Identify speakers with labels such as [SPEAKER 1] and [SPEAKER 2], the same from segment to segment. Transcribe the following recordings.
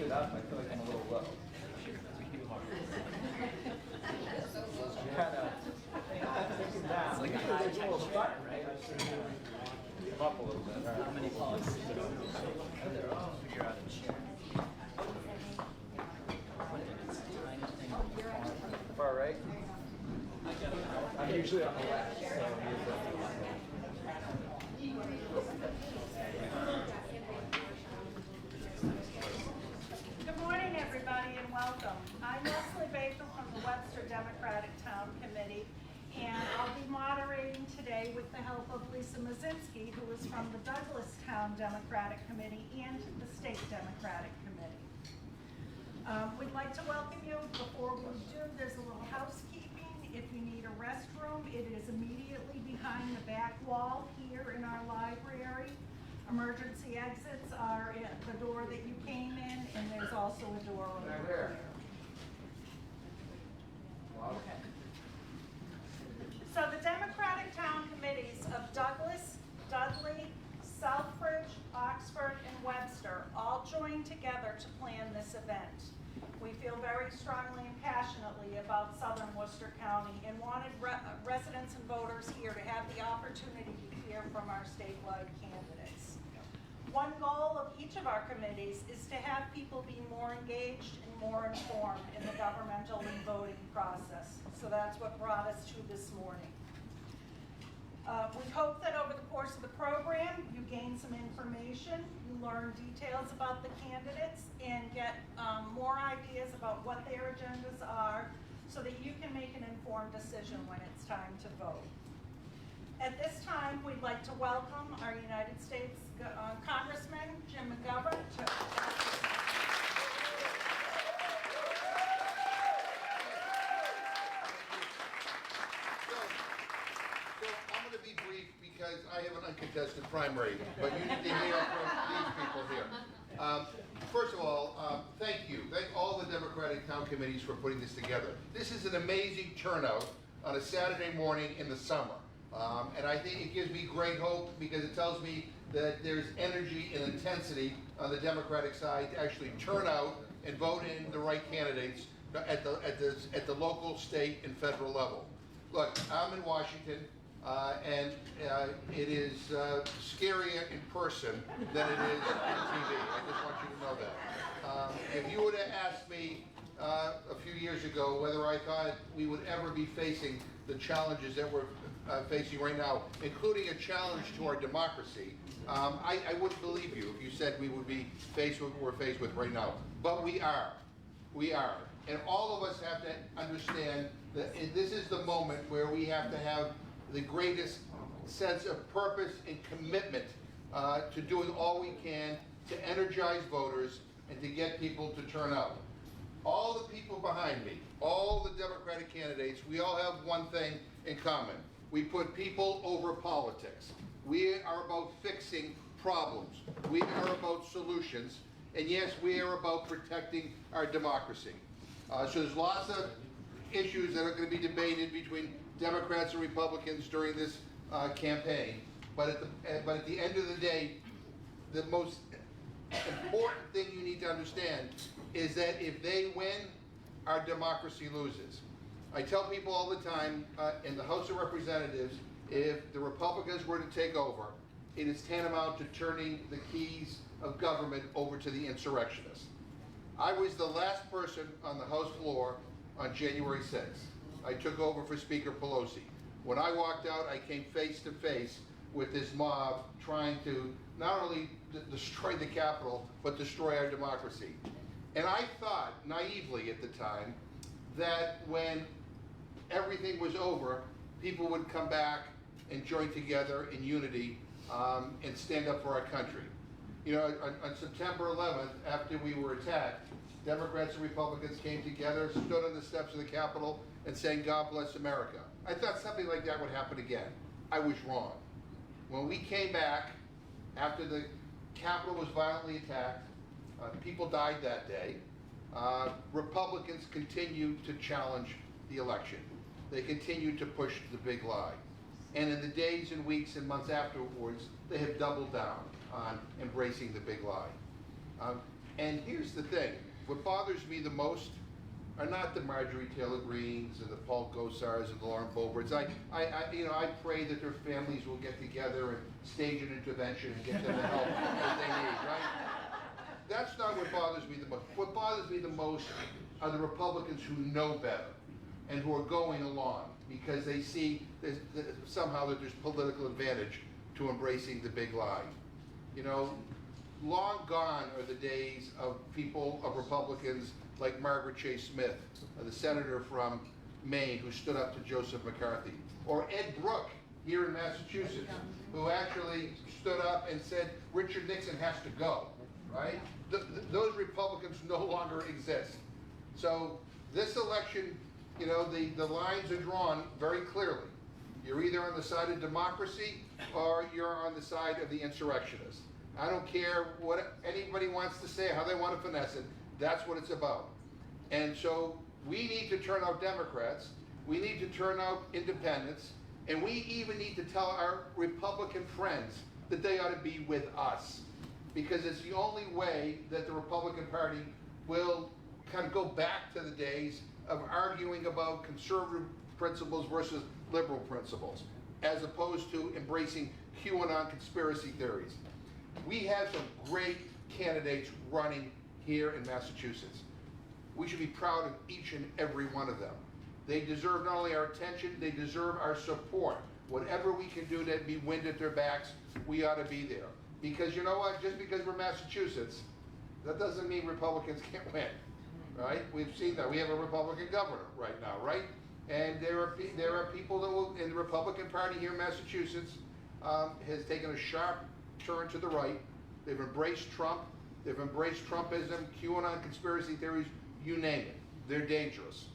[SPEAKER 1] it up, I feel like I'm a little low. Kind of taken down.
[SPEAKER 2] It's like a high pull the button, right?
[SPEAKER 1] Come up a little bit. All right.
[SPEAKER 2] How many policies are there? Figure out a chair. It's the tiniest thing on the farm.
[SPEAKER 1] Far right? I'm usually on the left, so
[SPEAKER 3] Good morning, everybody, and welcome. I'm Leslie Baker from the Webster Democratic Town Committee, and I'll be moderating today with the help of Lisa Mazinski, who is from the Douglastown Democratic Committee and the State Democratic Committee. We'd like to welcome you. Before we do, there's a little housekeeping. If you need a restroom, it is immediately behind the back wall here in our library. Emergency exits are at the door that you came in, and there's also a door over there. Okay. So the Democratic Town Committees of Douglas, Dudley, Southbridge, Oxford, and Webster all joined together to plan this event. We feel very strongly and passionately about Southern Worcester County and wanted residents and voters here to have the opportunity to hear from our statewide candidates. One goal of each of our committees is to have people be more engaged and more informed in the governmental and voting process. So that's what brought us to this morning. We hope that over the course of the program, you gain some information, you learn details about the candidates, and get more ideas about what their agendas are so that you can make an informed decision when it's time to vote. At this time, we'd like to welcome our United States Congressman Jim McGovern to
[SPEAKER 4] because I have an uncontested primary, but you need to hear from these people here. First of all, thank you. Thank all the Democratic Town Committees for putting this together. This is an amazing turnout on a Saturday morning in the summer. And I think it gives me great hope because it tells me that there's energy and intensity on the Democratic side to actually turn out and vote in the right candidates at the local, state, and federal level. Look, I'm in Washington. And it is scarier in person than it is on TV. I just want you to know that. If you would have asked me a few years ago whether I thought we would ever be facing the challenges that we're facing right now, including a challenge to our democracy, I wouldn't believe you if you said we would be faced with what we're faced with right now. But we are. We are. And all of us have to understand that this is the moment where we have to have the greatest sense of purpose and commitment to doing all we can to energize voters and to get people to turn out. All the people behind me, all the Democratic candidates, we all have one thing in common. We put people over politics. We are about fixing problems. We are about solutions. And yes, we are about protecting our democracy. So there's lots of issues that are going to be debated between Democrats and Republicans during this campaign, but at the end of the day, the most important thing you need to understand is that if they win, our democracy loses. I tell people all the time in the House of Representatives, if the Republicans were to take over, it is tantamount to turning the keys of government over to the insurrectionists. I was the last person on the House floor on January 6th. I took over for Speaker Pelosi. When I walked out, I came face to face with this mob trying to not only destroy the Capitol, but destroy our democracy. And I thought, naively at the time, that when everything was over, people would come back and join together in unity and stand up for our country. You know, on September 11th, after we were attacked, Democrats and Republicans came together, stood on the steps of the Capitol, and sang, "God bless America." I thought something like that would happen again. I was wrong. When we came back, after the Capitol was violently attacked, people died that day, Republicans continued to challenge the election. They continued to push the big lie. And in the days and weeks and months afterwards, they have doubled down on embracing the big lie. And here's the thing, what bothers me the most are not the Marjorie Taylor Greens and the Paul Gosars and the Lauren Boeberts. I pray that their families will get together and stage an intervention and get them the help that they need, right? That's not what bothers me the most. What bothers me the most are the Republicans who know better and who are going along because they see somehow that there's political advantage to embracing the big lie. You know, long gone are the days of Republicans like Margaret Chase Smith, the senator from Maine who stood up to Joseph McCarthy, or Ed Brooke here in Massachusetts, who actually stood up and said Richard Nixon has to go, right? Those Republicans no longer exist. So this election, you know, the lines are drawn very clearly. You're either on the side of democracy or you're on the side of the insurrectionists. I don't care what anybody wants to say, how they want to finesse it. That's what it's about. And so we need to turn out Democrats, we need to turn out independents, and we even need to tell our Republican friends that they ought to be with us. Because it's the only way that the Republican Party will kind of go back to the days of arguing about conservative principles versus liberal principles, as opposed to embracing QAnon conspiracy theories. We have some great candidates running here in Massachusetts. We should be proud of each and every one of them. They deserve not only our attention, they deserve our support. Whatever we can do to be wind at their backs, we ought to be there. Because you know what, just because we're Massachusetts, that doesn't mean Republicans can't win, right? We've seen that. We have a Republican governor right now, right? And there are people that will, in the Republican Party here in Massachusetts, has taken a sharp turn to the right. They've embraced Trump. They've embraced Trumpism, QAnon conspiracy theories, you name it. They're dangerous.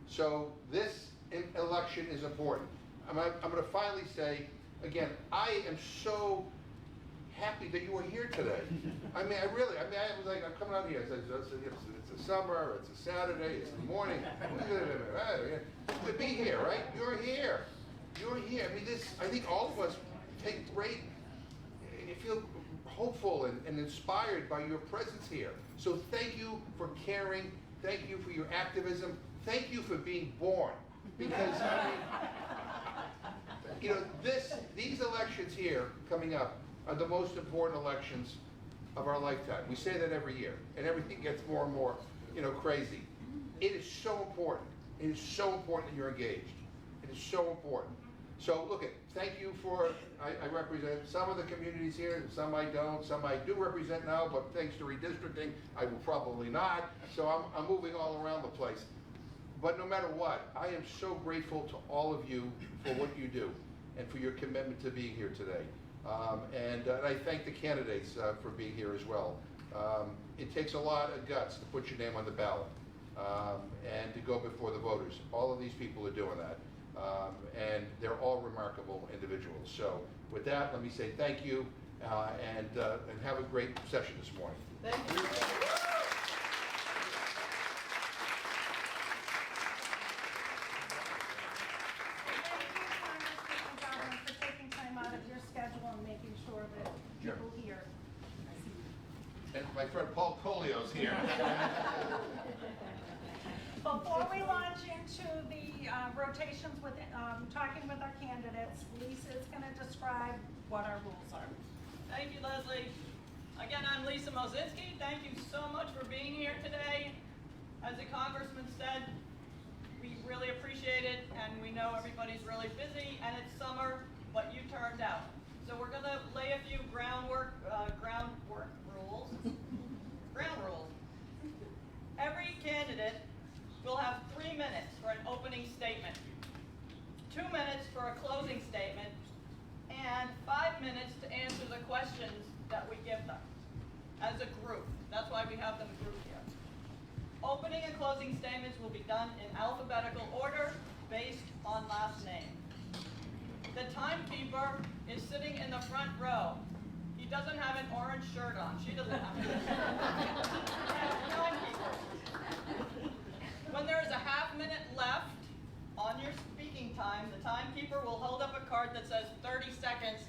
[SPEAKER 4] So this election is important. I'm going to finally say, again, I am so happy that you are here today. I mean, I was like, I'm coming out here. It's a summer, it's a Saturday, it's the morning. To be here, right? You're here. You're here. I mean, I think all of us take great, you feel hopeful and inspired by your presence here. So thank you for caring. Thank you for your activism. Thank you for being born. Because, I mean, you know, these elections here coming up are the most important elections of our lifetime. We say that every year, and everything gets more and more, you know, crazy. It is so important. It is so important that you're engaged. It is so important. So look, thank you for, I represent some of the communities here, some I don't, some I do represent now, but thanks to redistricting, I will probably not. So I'm moving all around the place. But no matter what, I am so grateful to all of you for what you do and for your commitment to being here today. And I thank the candidates for being here as well. It takes a lot of guts to put your name on the ballot and to go before the voters. All of these people are doing that. And they're all remarkable individuals. So with that, let me say thank you and have a great session this morning.
[SPEAKER 1] Thank you.
[SPEAKER 4] And my friend Paul Colio's here.
[SPEAKER 3] Before we launch into the rotations with talking with our candidates, Lisa is going to describe what our rules are.
[SPEAKER 1] Thank you, Leslie. Again, I'm Lisa Mosinski. Thank you so much for being here today. As the congressman said, we really appreciate it, and we know everybody's really busy, and it's summer, but you turned out. So we're going to lay a few ground rules. Every candidate will have 3 minutes for an opening statement, 2 minutes for a closing statement, and 5 minutes to answer the questions that we give them as a group. That's why we have them grouped here. Opening and closing statements will be done in alphabetical order based on last name. The timekeeper is sitting in the front row. He doesn't have an orange shirt on. She doesn't have it. When there is a half minute left on your speaking time, the timekeeper will hold up a card that says 30 seconds,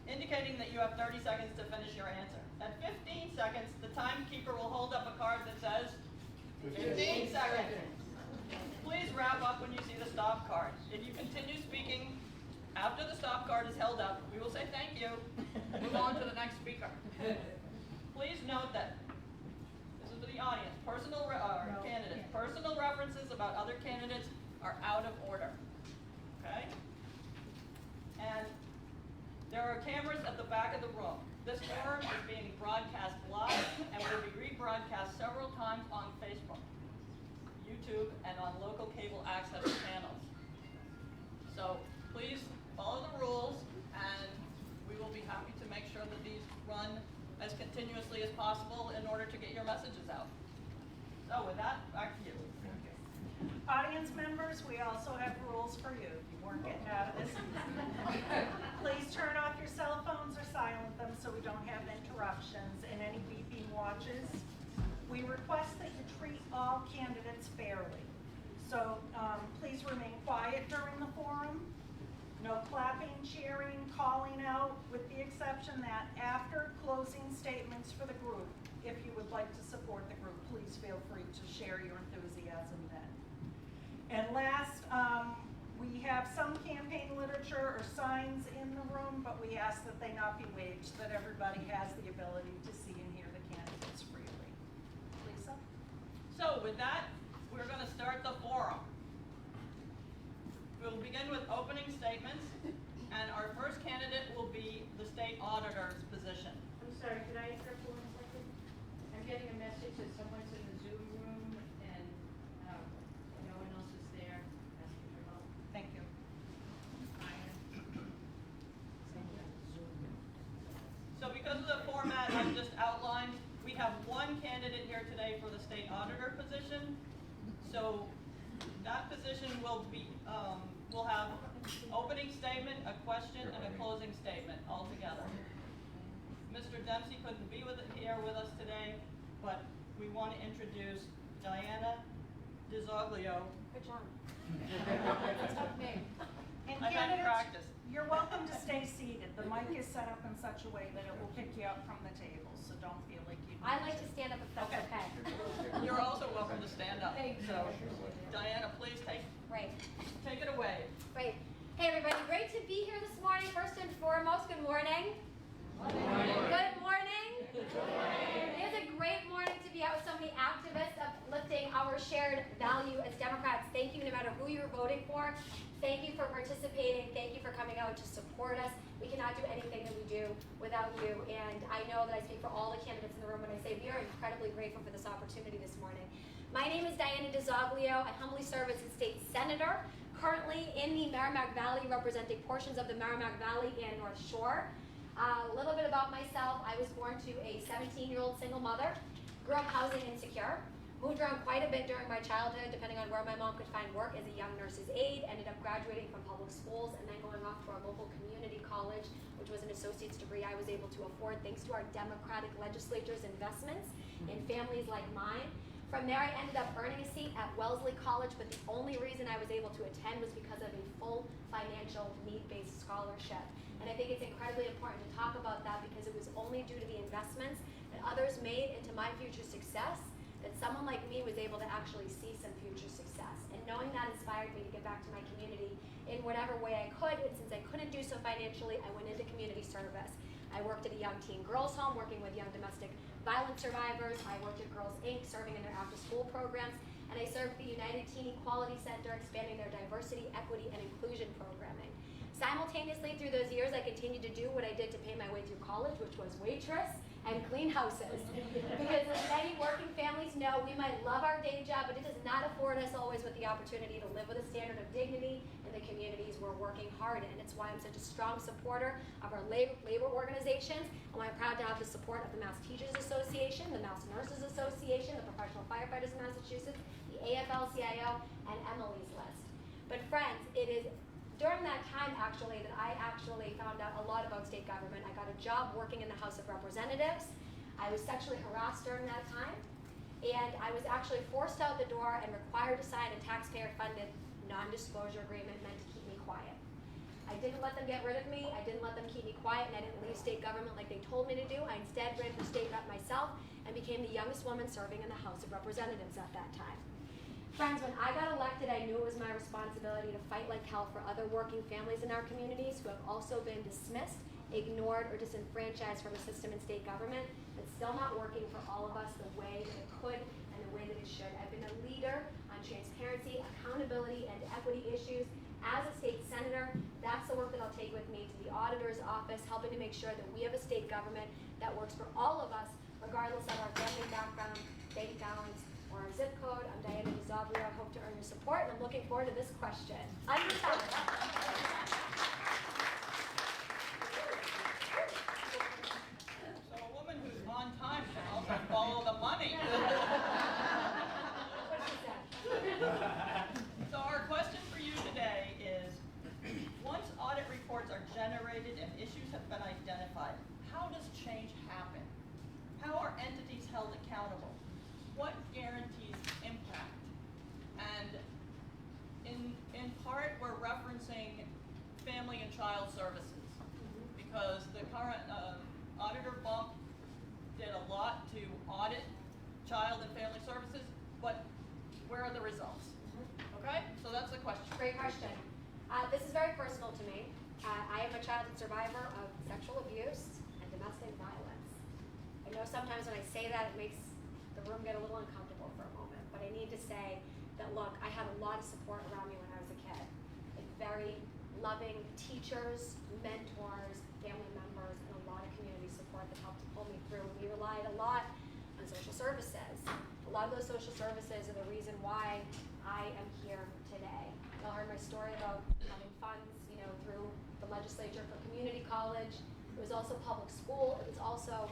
[SPEAKER 1] indicating indicating that you have 30 seconds to finish your answer. At 15 seconds, the timekeeper will hold up a card that says 15 seconds. Please wrap up when you see the stop card. If you continue speaking after the stop card is held up, we will say thank you, move on to the next speaker. Please note that, this is for the audience, candidates, personal references about other candidates are out of order, okay? And there are cameras at the back of the room. This forum is being broadcast live and will be rebroadcast several times on Facebook, YouTube, and on local cable access channels. So please follow the rules, and we will be happy to make sure that these run as continuously as possible in order to get your messages out. So with that, back to you.
[SPEAKER 3] Audience members, we also have rules for you. If you weren't getting out of this. Please turn off your cell phones or silent them so we don't have interruptions and any beeping watches. We request that you treat all candidates fairly. So please remain quiet during the forum. No clapping, cheering, calling out, with the exception that after closing statements for the group, if you would like to support the group, please feel free to share your enthusiasm then. And last, we have some campaign literature or signs in the room, but we ask that they not be waved so that everybody has the ability to see and hear the candidates freely. Lisa?
[SPEAKER 1] So with that, we're going to start the forum. We'll begin with opening statements, and our first candidate will be the state auditor's position.
[SPEAKER 5] I'm sorry, could I interrupt for 1 second? I'm getting a message that someone's in the Zoom room and no one else is there asking for help.
[SPEAKER 3] Thank you.
[SPEAKER 1] So because of the format I just outlined, we have one candidate here today for the state auditor position. So that position will be, will have opening statement, a question, and a closing statement all together. Mr. Dempsey couldn't be here with us today, but we want to introduce Diana DiZoglio.
[SPEAKER 5] Good job.
[SPEAKER 3] And
[SPEAKER 1] I had
[SPEAKER 3] candidates,
[SPEAKER 1] practice.
[SPEAKER 3] you're welcome to stay seated. The mic is set up in such a way that it will pick you up from the table, so don't feel like you need
[SPEAKER 6] I like to stand up if that's okay.
[SPEAKER 1] You're also welcome to stand up.
[SPEAKER 6] Thank you.
[SPEAKER 1] So, Diana, please take
[SPEAKER 6] Right.
[SPEAKER 1] it away.
[SPEAKER 6] Great. Hey everybody, great to be here this morning. First and foremost, good morning. Good morning. Good morning. It is a great morning to be out with so many activists uplifting our shared value as Democrats. Thank you no matter who you're voting for. Thank you for participating. Thank you for coming out to support us. We cannot do anything that we do without you. And I know that I speak for all the candidates in the room when I say we are incredibly grateful for this opportunity this morning. My name is Diana DiZoglio. I humbly serve as a state senator, currently in the Merrimack Valley, representing portions of the Merrimack Valley and North Shore. A little bit about myself. I was born to a 17-year-old single mother, grew up housing insecure, moved around quite a bit during my childhood, depending on where my mom could find work as a young nurse's aide, ended up graduating from public schools and then going off to our local community college, which was an associate's degree I was able to afford thanks to our Democratic legislature's investments in families like mine. From there, I ended up earning a seat at Wellesley College, but the only reason I was able to attend was because of a full financial need-based scholarship. And I think it's incredibly important to talk about that because it was only due to the investments that others made into my future success that someone like me was able to actually see some future success. And knowing that inspired me to get back to my community in whatever way I could. And since I couldn't do so financially, I went into community service. I worked at a young teen girls home, working with young domestic violence survivors. I worked at Girls Inc., serving in their after-school programs. And I served the United Teen Equality Center, expanding their diversity, equity, and inclusion programming. Simultaneously, through those years, I continued to do what I did to pay my way through college, which was waitress and clean houses. Because as many working families know, we might love our day job, but it does not afford us always with the opportunity to live with a standard of dignity in the communities we're working hard in. It's why I'm such a strong supporter of our labor organizations, and why I'm proud to have the support of the Mass Teachers Association, the Mass Nurses Association, the Professional Firefighters of Massachusetts, the AFL-CIO, and Emily's List. But friends, it is during that time, actually, that I actually found out a lot about state government. I got a job working in the House of Representatives. I was sexually harassed during that time, and I was actually forced out the door and required to sign a taxpayer-funded non-disclosure agreement meant to keep me quiet. I didn't let them get rid of me. I didn't let them keep me quiet, and I didn't leave state government like they told me to do. I instead ran for state rep myself and became the youngest woman serving in the House of Representatives at that time. Friends, when I got elected, I knew it was my responsibility to fight like hell for other working families in our communities who have also been dismissed, ignored, or disenfranchised from a system in state government that's still not working for all of us the way that it could and the way that it should. I've been a leader on transparency, accountability, and equity issues. As a state senator, that's the work that I'll take with me to the auditor's office, helping to make sure that we have a state government that works for all of us, regardless of our family background, bank balance, or our zip code. I'm Diana DeZabrio. I hope to earn your support, and I'm looking forward to this question. I'm your teller.
[SPEAKER 1] So a woman who's on time should also follow the money.
[SPEAKER 6] What she said.
[SPEAKER 1] So our question for you today is, once audit reports are generated and issues have been identified, how does change happen? How are entities held accountable? What guarantees impact? And in part, we're referencing family and child services, because the current auditor bump did a lot to audit child and family services, but where are the results? Okay, so that's the question.
[SPEAKER 6] Great question. This is very personal to me. I am a childhood survivor of sexual abuse and domestic violence. I know sometimes when I say that, it makes the room get a little uncomfortable for a moment, but I need to say that, look, I had a lot of support around me when I was a kid. Like very loving teachers, mentors, family members, and a lot of community support that helped to pull me through. We relied a lot on social services. A lot of those social services are the reason why I am here today. You all heard my story about having funds, through the legislature for community college. It was also public school. It was also,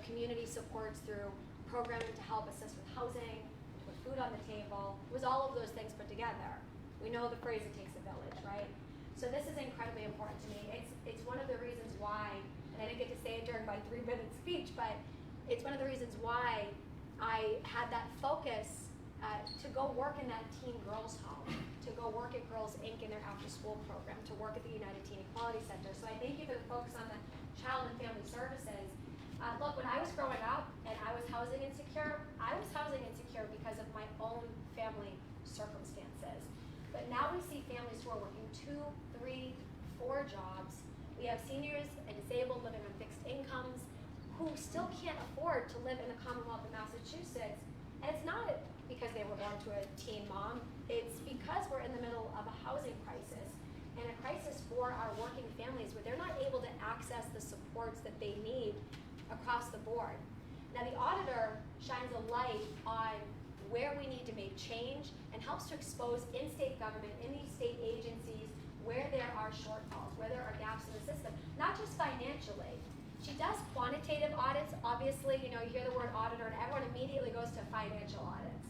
[SPEAKER 6] community supports through programming to help assist with housing, to put food on the table. It was all of those things put together. We know the phrase, it takes a village, right? So this is incredibly important to me. It's one of the reasons why, and I didn't get to say it during my 3-minute speech, but it's one of the reasons why I had that focus to go work in that teen girls home, to go work at Girls Inc. in their after-school program, to work at the United Teen Equality Center. So I thank you for the focus on the child and family services. Look, when I was growing up and I was housing insecure because of my own family circumstances. But now we see families who are working 2, 3, 4 jobs. We have seniors and disabled living on fixed incomes who still can't afford to live in the Commonwealth of Massachusetts. And it's not because they were born to a teen mom. It's because we're in the middle of a housing crisis, and a crisis for our working families where they're not able to access the supports that they need across the board. Now the auditor shines a light on where we need to make change and helps to expose in state government, in these state agencies, where there are shortfalls, where there are gaps in the system, not just financially. She does quantitative audits. Obviously, you hear the word auditor and everyone immediately goes to financial audits.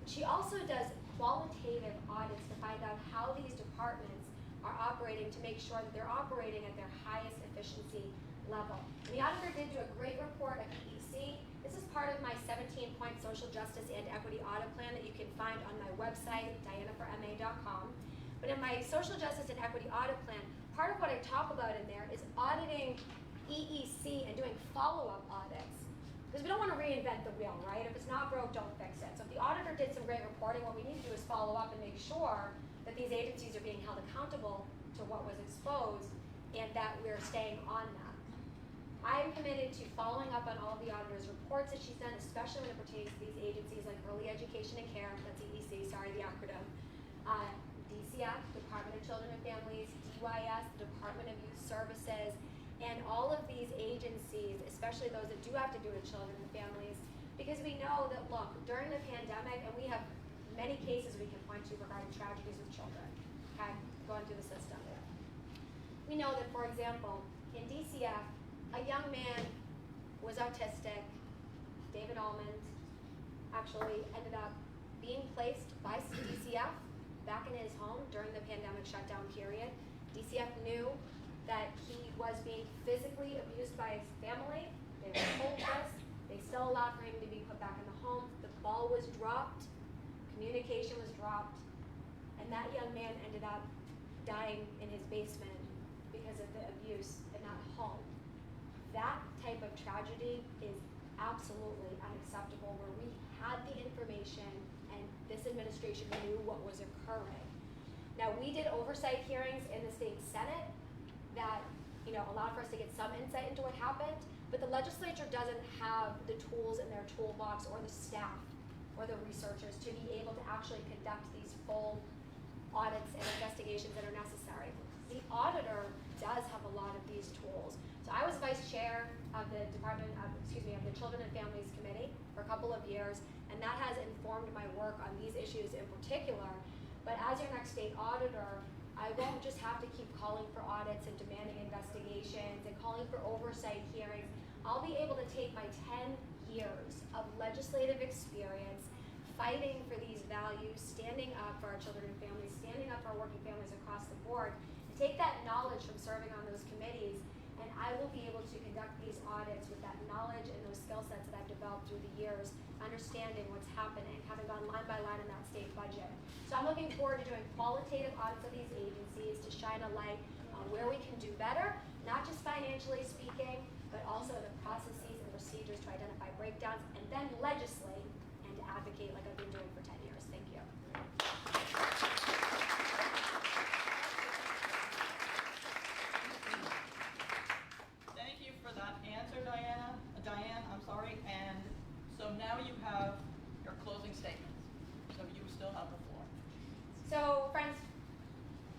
[SPEAKER 6] She also does qualitative audits to find out how these departments are operating, to make sure that they're operating at their highest efficiency level. And the auditor did do a great report at PEC. This is part of my 17-point social justice and equity audit plan that you can find on my website, dianaforma.com. But in my social justice and equity audit plan, part of what I talk about in there is auditing EEC and doing follow-up audits. Because we don't want to reinvent the wheel, right? If it's not broke, don't fix it. So if the auditor did some great reporting, what we need to do is follow up and make sure that these agencies are being held accountable to what was exposed and that we're staying on them. I am committed to following up on all of the auditor's reports that she's done, especially when it pertains to these agencies like Early Education and Care, that's EEC, sorry, the acronym, DCF, Department of Children and Families, DYS, the Department of Youth Services, and all of these agencies, especially those that do have to do with children and families, because we know that, look, during the pandemic, and we have many cases we can point to regarding tragedies with children, okay, going through the system. We know that, for example, in DCF, a young man was autistic. David Almond actually ended up being placed by DCF back in his home during the pandemic shutdown period. DCF knew that he was being physically abused by his family. They were told this. They still allowed for him to be put back in the home. The ball was dropped. Communication was dropped. And that young man ended up dying in his basement because of the abuse in that home. That type of tragedy is absolutely unacceptable, where we had the information and this administration knew what was occurring. Now, we did oversight hearings in the state Senate that, allowed for us to get some insight into what happened, but the legislature doesn't have the tools in their toolbox or the staff or the researchers to be able to actually conduct these full audits and investigations that are necessary. The auditor does have a lot of these tools. So I was vice chair of the of the Children and Families Committee for a couple of years, and that has informed my work on these issues in particular. But as your next state auditor, I won't just have to keep calling for audits and demanding investigations and calling for oversight hearings. I'll be able to take my 10 years of legislative experience fighting for these values, standing up for our children and families, standing up for our working families across the board, and take that knowledge from serving on those committees, and I will be able to conduct these audits with that knowledge and those skill sets that I've developed through the years, understanding what's happening, having gone line by line in that state budget. So I'm looking forward to doing qualitative audits of these agencies to shine a light on where we can do better, not just financially speaking, but also the processes and procedures to identify breakdowns, and then legislate and advocate like I've been doing for 10 years. Thank you.
[SPEAKER 1] Thank you for that answer, Diane, and so now you have your closing statements. So you still have the floor.
[SPEAKER 6] So, friends,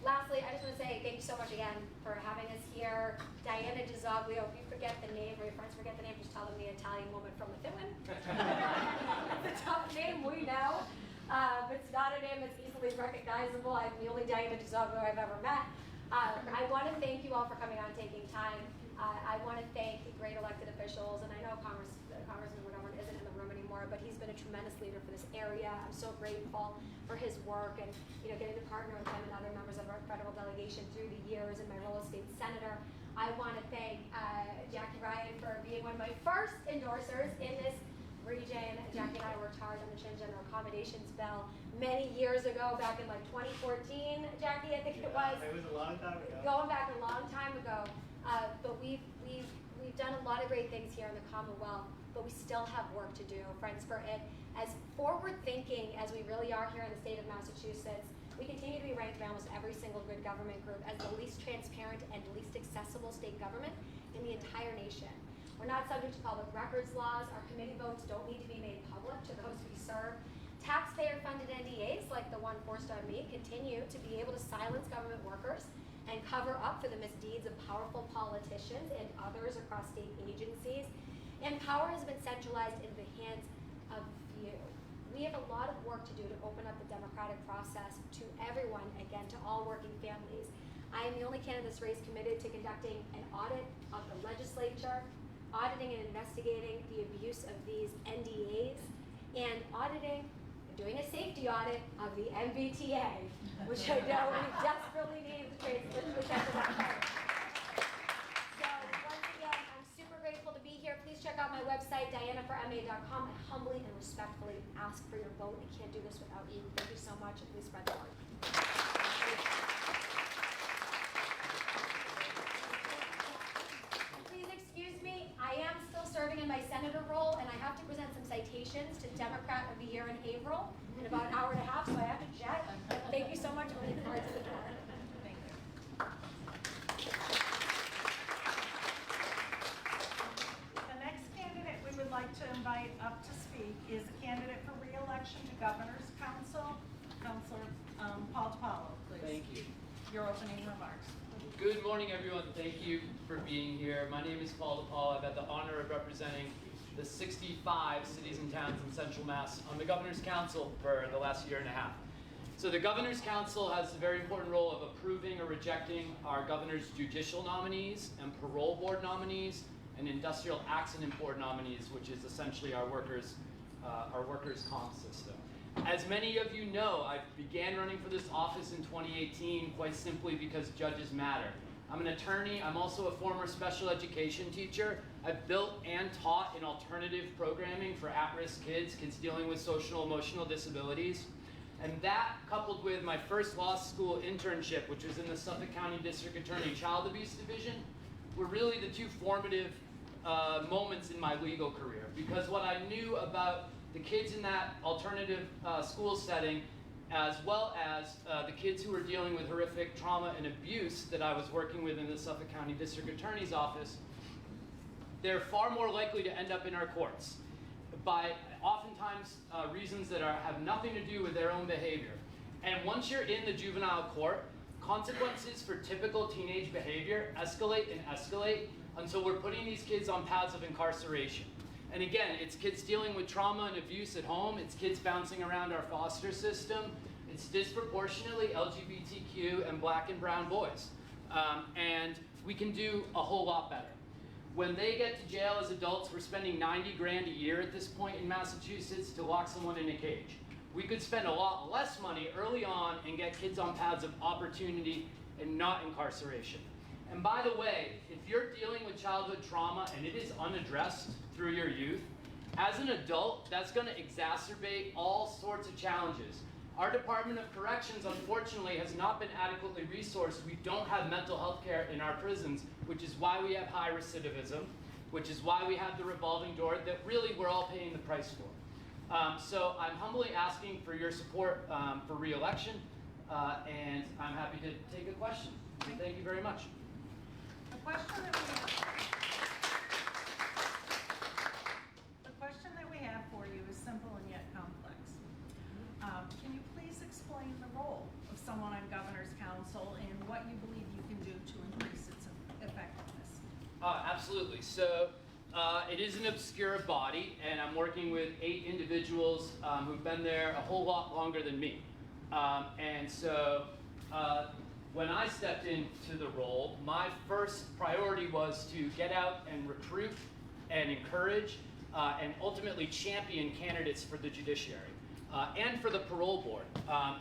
[SPEAKER 6] lastly, I just want to say thank you so much again for having us here. Diana DiZoglio, if you forget the name, or your friends forget the name, just tell them the Italian woman from Methuen. It's a tough name, we know. But it's not a name that's easily recognizable. I'm the only Diana DiZoglio I've ever met. I want to thank you all for coming on, taking time. I want to thank the great elected officials, and I know Congressman McGovern isn't in the room anymore, but he's been a tremendous leader for this area. I'm so grateful for his work and getting to partner with him and other members of our federal delegation through the years in my role as state senator. I want to thank Jackie Ryan for being one of my first endorsers in this region. Jackie and I worked hard on the Transgender Accommodations Bill many years ago, back in like 2014, Jackie, I think it was.
[SPEAKER 2] It was a long time ago.
[SPEAKER 6] Going back a long time ago. But we've done a lot of great things here in the Commonwealth, but we still have work to do, friends, for it. As forward-thinking as we really are here in the state of Massachusetts, we continue to be ranked by almost every single good government group as the least transparent and least accessible state government in the entire nation. We're not subject to public records laws. Our committee votes don't need to be made public to those we serve. Taxpayer-funded NDAs, like the one forced on me, continue to be able to silence government workers and cover up for the misdeeds of powerful politicians and others across state agencies. And power has been centralized in the hands of few. We have a lot of work to do to open up the democratic process to everyone, again, to all working families. I am the only candidate in this race committed to conducting an audit of the legislature, auditing and investigating the abuse of these NDAs, and doing a safety audit of the MBTA, which I know we desperately need the transportation. So once again, I'm super grateful to be here. Please check out my website, dianaforma.com. I humbly and respectfully ask for your vote. I can't do this without you. Thank you so much, and please spread the word. Please excuse me. I am still serving in my senator role, and I have to present some citations to Democrat of the Year in April in about an hour and a half, so I have to jet. Thank you so much for the cards at the door.
[SPEAKER 1] Thank you.
[SPEAKER 3] The next candidate we would like to invite up to speak is a candidate for re-election to Governor's Council, Councilor Paul DiPaolo, please.
[SPEAKER 7] Thank you.
[SPEAKER 3] Your opening remarks.
[SPEAKER 7] Good morning, everyone. Thank you for being here. My name is Paul DiPaolo. I've had the honor of representing the 65 cities and towns in Central Mass on the Governor's Council for the last year and a half. So the Governor's Council has a very important role of approving or rejecting our governor's judicial nominees and parole board nominees and industrial accident board nominees, which is essentially our workers' comp system. As many of you know, I began running for this office in 2018 quite simply because judges matter. I'm an attorney. I'm also a former special education teacher. I've built and taught in alternative programming for at-risk kids dealing with social emotional disabilities. And that, coupled with my first law school internship, which was in the Suffolk County District Attorney Child Abuse Division, were really the two formative moments in my legal career. Because what I knew about the kids in that alternative school setting, as well as the kids who were dealing with horrific trauma and abuse that I was working with in the Suffolk County District Attorney's Office, they're far more likely to end up in our courts by oftentimes reasons that have nothing to do with their own behavior. And once you're in the juvenile court, consequences for typical teenage behavior escalate and escalate until we're putting these kids on paths of incarceration. And again, it's kids dealing with trauma and abuse at home, it's kids bouncing around our foster system, it's disproportionately LGBTQ and black and brown boys. And we can do a whole lot better. When they get to jail as adults, we're spending 90 grand a year at this point in Massachusetts to lock someone in a cage. We could spend a lot less money early on and get kids on paths of opportunity and not incarceration. And by the way, if you're dealing with childhood trauma and it is unaddressed through your youth, as an adult, that's going to exacerbate all sorts of challenges. Our Department of Corrections, unfortunately, has not been adequately resourced. We don't have mental health care in our prisons, which is why we have high recidivism, which is why we have the revolving door that really we're all paying the price for. So I'm humbly asking for your support for re-election, and I'm happy to take a question. Thank you very much.
[SPEAKER 3] The question that we have for you is simple and yet complex. Can you please explain the role of someone on Governor's Council and what you believe you can do to increase its effectiveness?
[SPEAKER 7] Absolutely. So it is an obscure body, and I'm working with 8 individuals who've been there a whole lot longer than me. And so when I stepped into the role, my first priority was to get out and recruit and encourage and ultimately champion candidates for the judiciary. And for the parole board.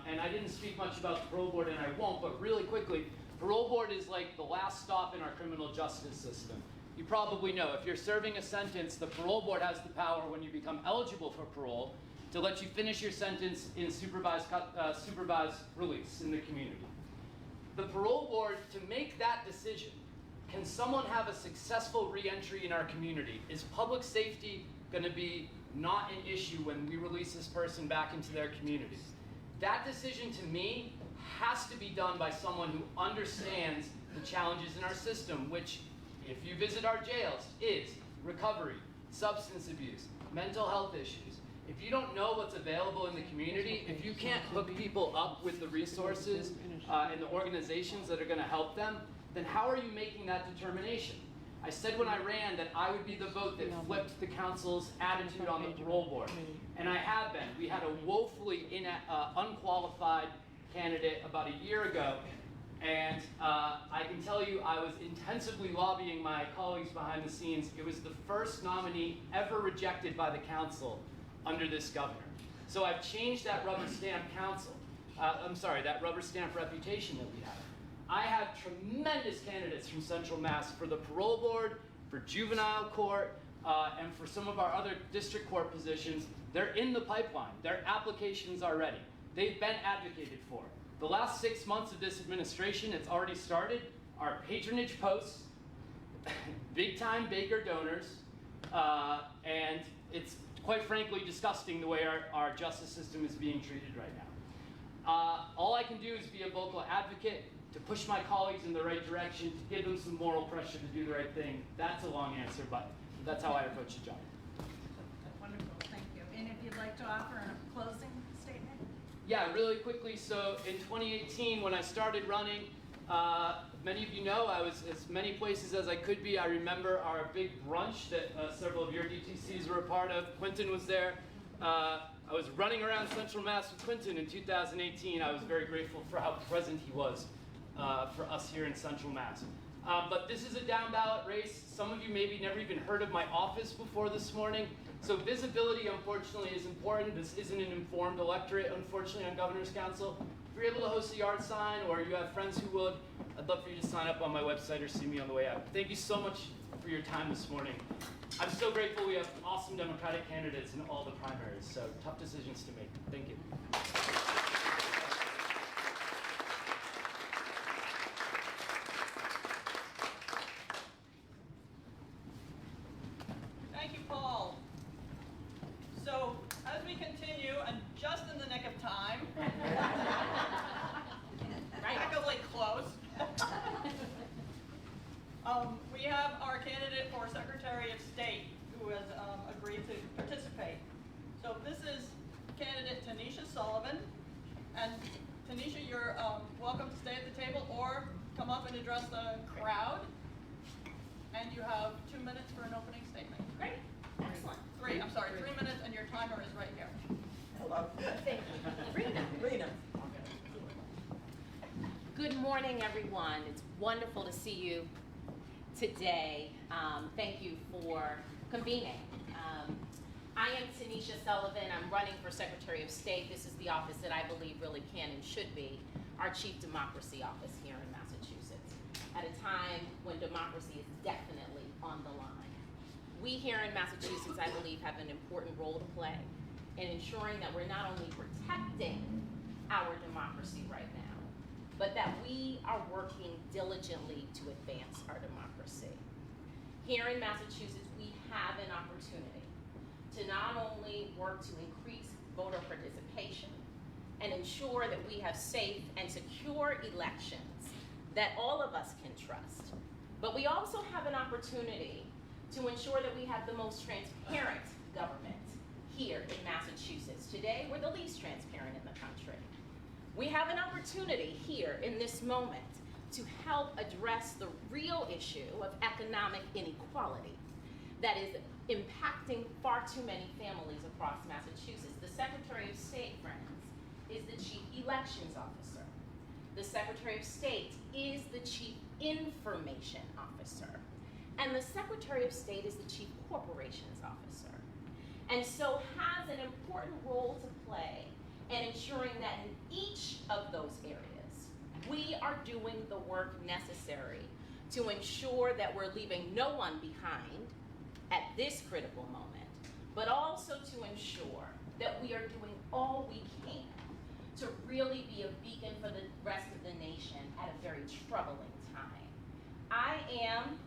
[SPEAKER 7] And I didn't speak much about the parole board, and I won't, but really quickly, parole board is like the last stop in our criminal justice system. You probably know, if you're serving a sentence, the parole board has the power when you become eligible for parole to let you finish your sentence in supervised release in the community. The parole board, to make that decision, can someone have a successful re-entry in our community? Is public safety going to be not an issue when we release this person back into their community? That decision, to me, has to be done by someone who understands the challenges in our system, which, if you visit our jails, is recovery, substance abuse, mental health issues. If you don't know what's available in the community, if you can't hook people up with the resources and the organizations that are going to help them, then how are you making that determination? I said when I ran that I would be the vote that flipped the council's attitude on the parole board. And I have been. We had a woefully unqualified candidate about a year ago. And I can tell you I was intensively lobbying my colleagues behind the scenes. It was the first nominee ever rejected by the council under this governor. So I've changed that rubber stamp that rubber stamp reputation that we have. I have tremendous candidates from Central Mass for the parole board, for juvenile court, and for some of our other district court positions. They're in the pipeline. Their applications are ready. They've been advocated for. The last 6 months of this administration, it's already started, are patronage posts, big-time Baker donors, and it's quite frankly disgusting the way our justice system is being treated right now. All I can do is be a vocal advocate, to push my colleagues in the right direction, to give them some moral pressure to do the right thing. That's a long answer, but that's how I approach the job.
[SPEAKER 3] Wonderful, thank you. And if you'd like to offer a closing statement?
[SPEAKER 7] Yeah, really quickly. So in 2018, when I started running, many of you know I was as many places as I could be. I remember our big brunch that several of your DTCs were a part of. Quentin was there. I was running around Central Mass with Quentin in 2018. I was very grateful for how present he was for us here in Central Mass. But this is a down ballot race. Some of you maybe never even heard of my office before this morning. So visibility, unfortunately, is important. This isn't an informed electorate, unfortunately, on Governor's Council. If you're able to host a yard sign, or you have friends who would, I'd love for you to sign up on my website or see me on the way out. Thank you so much for your time this morning. I'm so grateful we have awesome Democratic candidates in all the primaries, so tough decisions to make. Thank you.
[SPEAKER 1] call. So as we continue, and just in the nick of time, impeccably close, we have our candidate for Secretary of State who has agreed to participate. So this is candidate Tanisha Sullivan. And Tanisha, you're welcome to stay at the table or come up and address the crowd. And you have 2 minutes for an opening statement.
[SPEAKER 8] Great, excellent.
[SPEAKER 1] 3 minutes, and your timer is right here.
[SPEAKER 8] Hello. Thank you. Rena. Good morning, everyone. It's wonderful to see you today. Thank you for convening. I am Tanisha Sullivan. I'm running for Secretary of State. This is the office that I believe really can and should be our chief democracy office here in Massachusetts, at a time when democracy is definitely on the line. We here in Massachusetts, I believe, have an important role to play in ensuring that we're not only protecting our democracy right now, but that we are working diligently to advance our democracy. Here in Massachusetts, we have an opportunity to not only work to increase voter participation and ensure that we have safe and secure elections that all of us can trust, but we also have an opportunity to ensure that we have the most transparent government here in Massachusetts. Today, we're the least transparent in the country. We have an opportunity here in this moment to help address the real issue of economic inequality that is impacting far too many families across Massachusetts. The Secretary of State, friends, is the Chief Elections Officer. The Secretary of State is the Chief Information Officer. And the Secretary of State is the Chief Corporations Officer. And so has an important role to play in ensuring that in each of those areas, we are doing the work necessary to ensure that we're leaving no one behind at this critical moment, but also to ensure that we are doing all we can to really be a beacon for the rest of the nation at a very troubling time. I am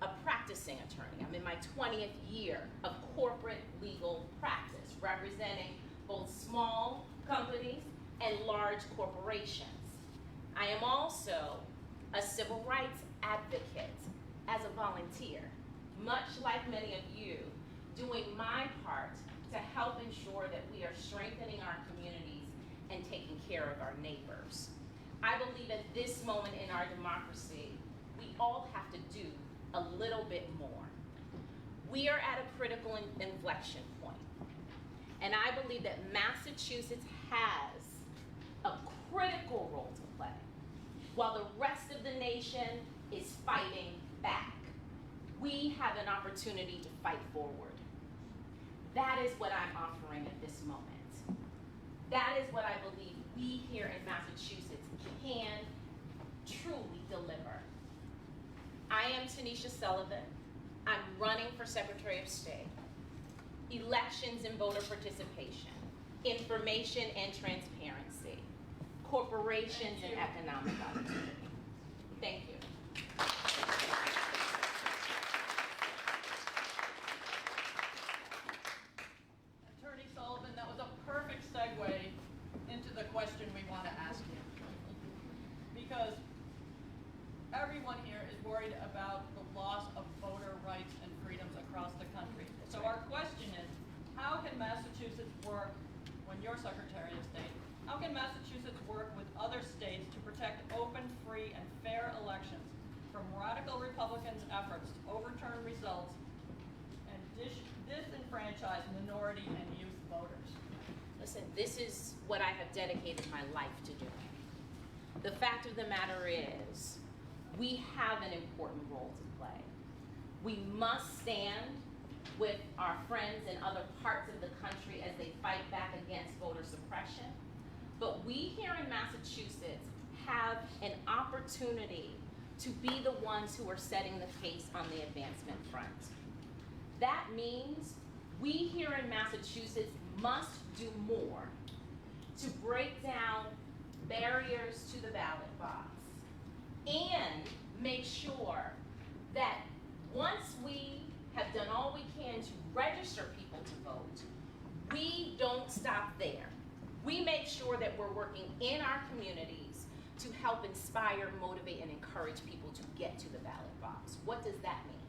[SPEAKER 8] a practicing attorney. I'm in my 20th year of corporate legal practice, representing both small companies and large corporations. I am also a civil rights advocate as a volunteer, much like many of you, doing my part to help ensure that we are strengthening our communities and taking care of our neighbors. I believe at this moment in our democracy, we all have to do a little bit more. We are at a critical inflection point, and I believe that Massachusetts has a critical role to play while the rest of the nation is fighting back. We have an opportunity to fight forward. That is what I'm offering at this moment. That is what I believe we here in Massachusetts can truly deliver. I am Tanisha Sullivan. I'm running for Secretary of State. Elections and voter participation, information and transparency, corporations and economic opportunity. Thank you.
[SPEAKER 1] Attorney Sullivan, that was a perfect segue into the question we want to ask you. Because everyone here is worried about the loss of voter rights and freedoms across the country. So our question is, how can Massachusetts work, when you're Secretary of State, how can Massachusetts work with other states to protect open, free, and fair elections from radical Republicans' efforts to overturn results and disenfranchise minority and youth voters?
[SPEAKER 8] Listen, this is what I have dedicated my life to doing. The fact of the matter is, we have an important role to play. We must stand with our friends in other parts of the country as they fight back against voter suppression. But we here in Massachusetts have an opportunity to be the ones who are setting the pace on the advancement front. That means we here in Massachusetts must do more to break down barriers to the ballot box and make sure that once we have done all we can to register We make sure that we're working in our communities to help inspire, motivate, and encourage people to get to the ballot box. What does that mean?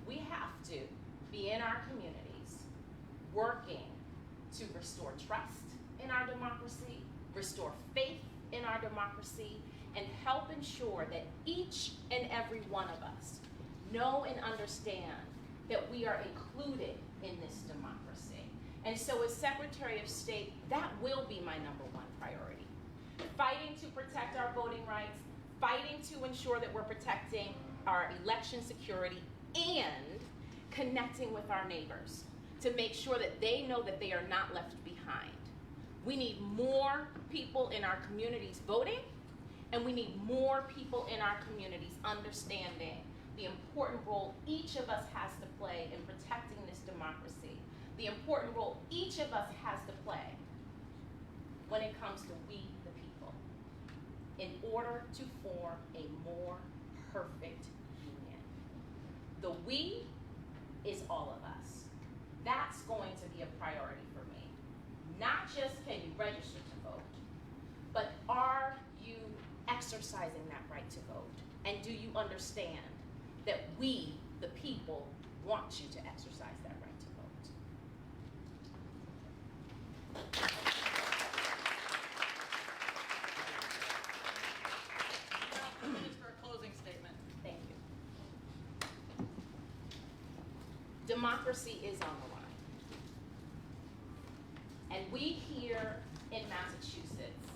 [SPEAKER 8] We have to be in our communities working to restore trust in our democracy, restore faith in our democracy, and help ensure that each and every one of us know and understand that we are included in this democracy. And so as Secretary of State, that will be my #1 priority. Fighting to protect our voting rights, fighting to ensure that we're protecting our election security, and connecting with our neighbors to make sure that they know that they are not left behind. We need more people in our communities voting, and we need more people in our communities understanding the important role each of us has to play in protecting this democracy, the important role each of us has to play when it comes to we the people, in order to form a more perfect union. The we is all of us. That's going to be a priority for me. Not just can you register to vote, but are you exercising that right to vote? And do you understand that we, the people, want you to exercise that right to vote?
[SPEAKER 1] 2 minutes for a closing statement.
[SPEAKER 8] Thank you. Democracy is on the line. And we here in Massachusetts,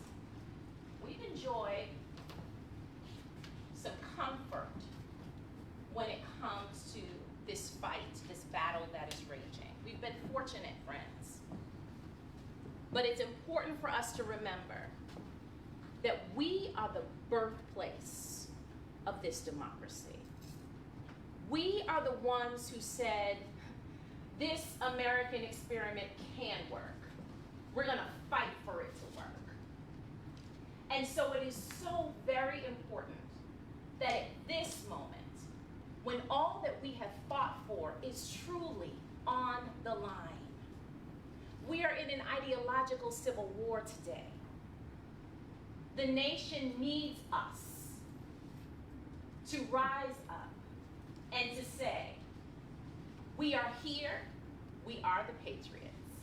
[SPEAKER 8] we've enjoyed some comfort when it comes to this fight, this battle that is raging. We've been fortunate, friends. But it's important for us to remember that we are the birthplace of this democracy. We are the ones who said, this American experiment can work. We're gonna fight for it to work. And so it is so very important that at this moment, when all that we have fought for is truly on the line, we are in an ideological civil war today. The nation needs us to rise up and to say, we are here, we are the patriots,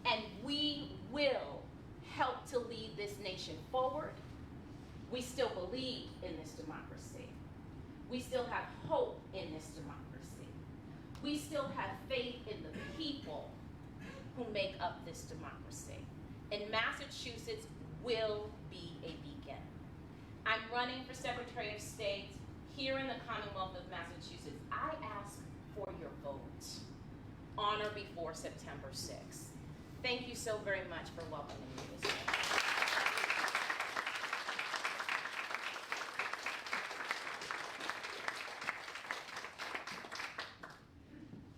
[SPEAKER 8] and we will help to lead this nation forward. We still believe in this democracy. We still have hope in this democracy. We still have faith in the people who make up this democracy. And Massachusetts will be a beacon. I'm running for Secretary of State here in the Commonwealth of Massachusetts. I ask for your vote on or before September 6th. Thank you so very much for welcoming me this morning.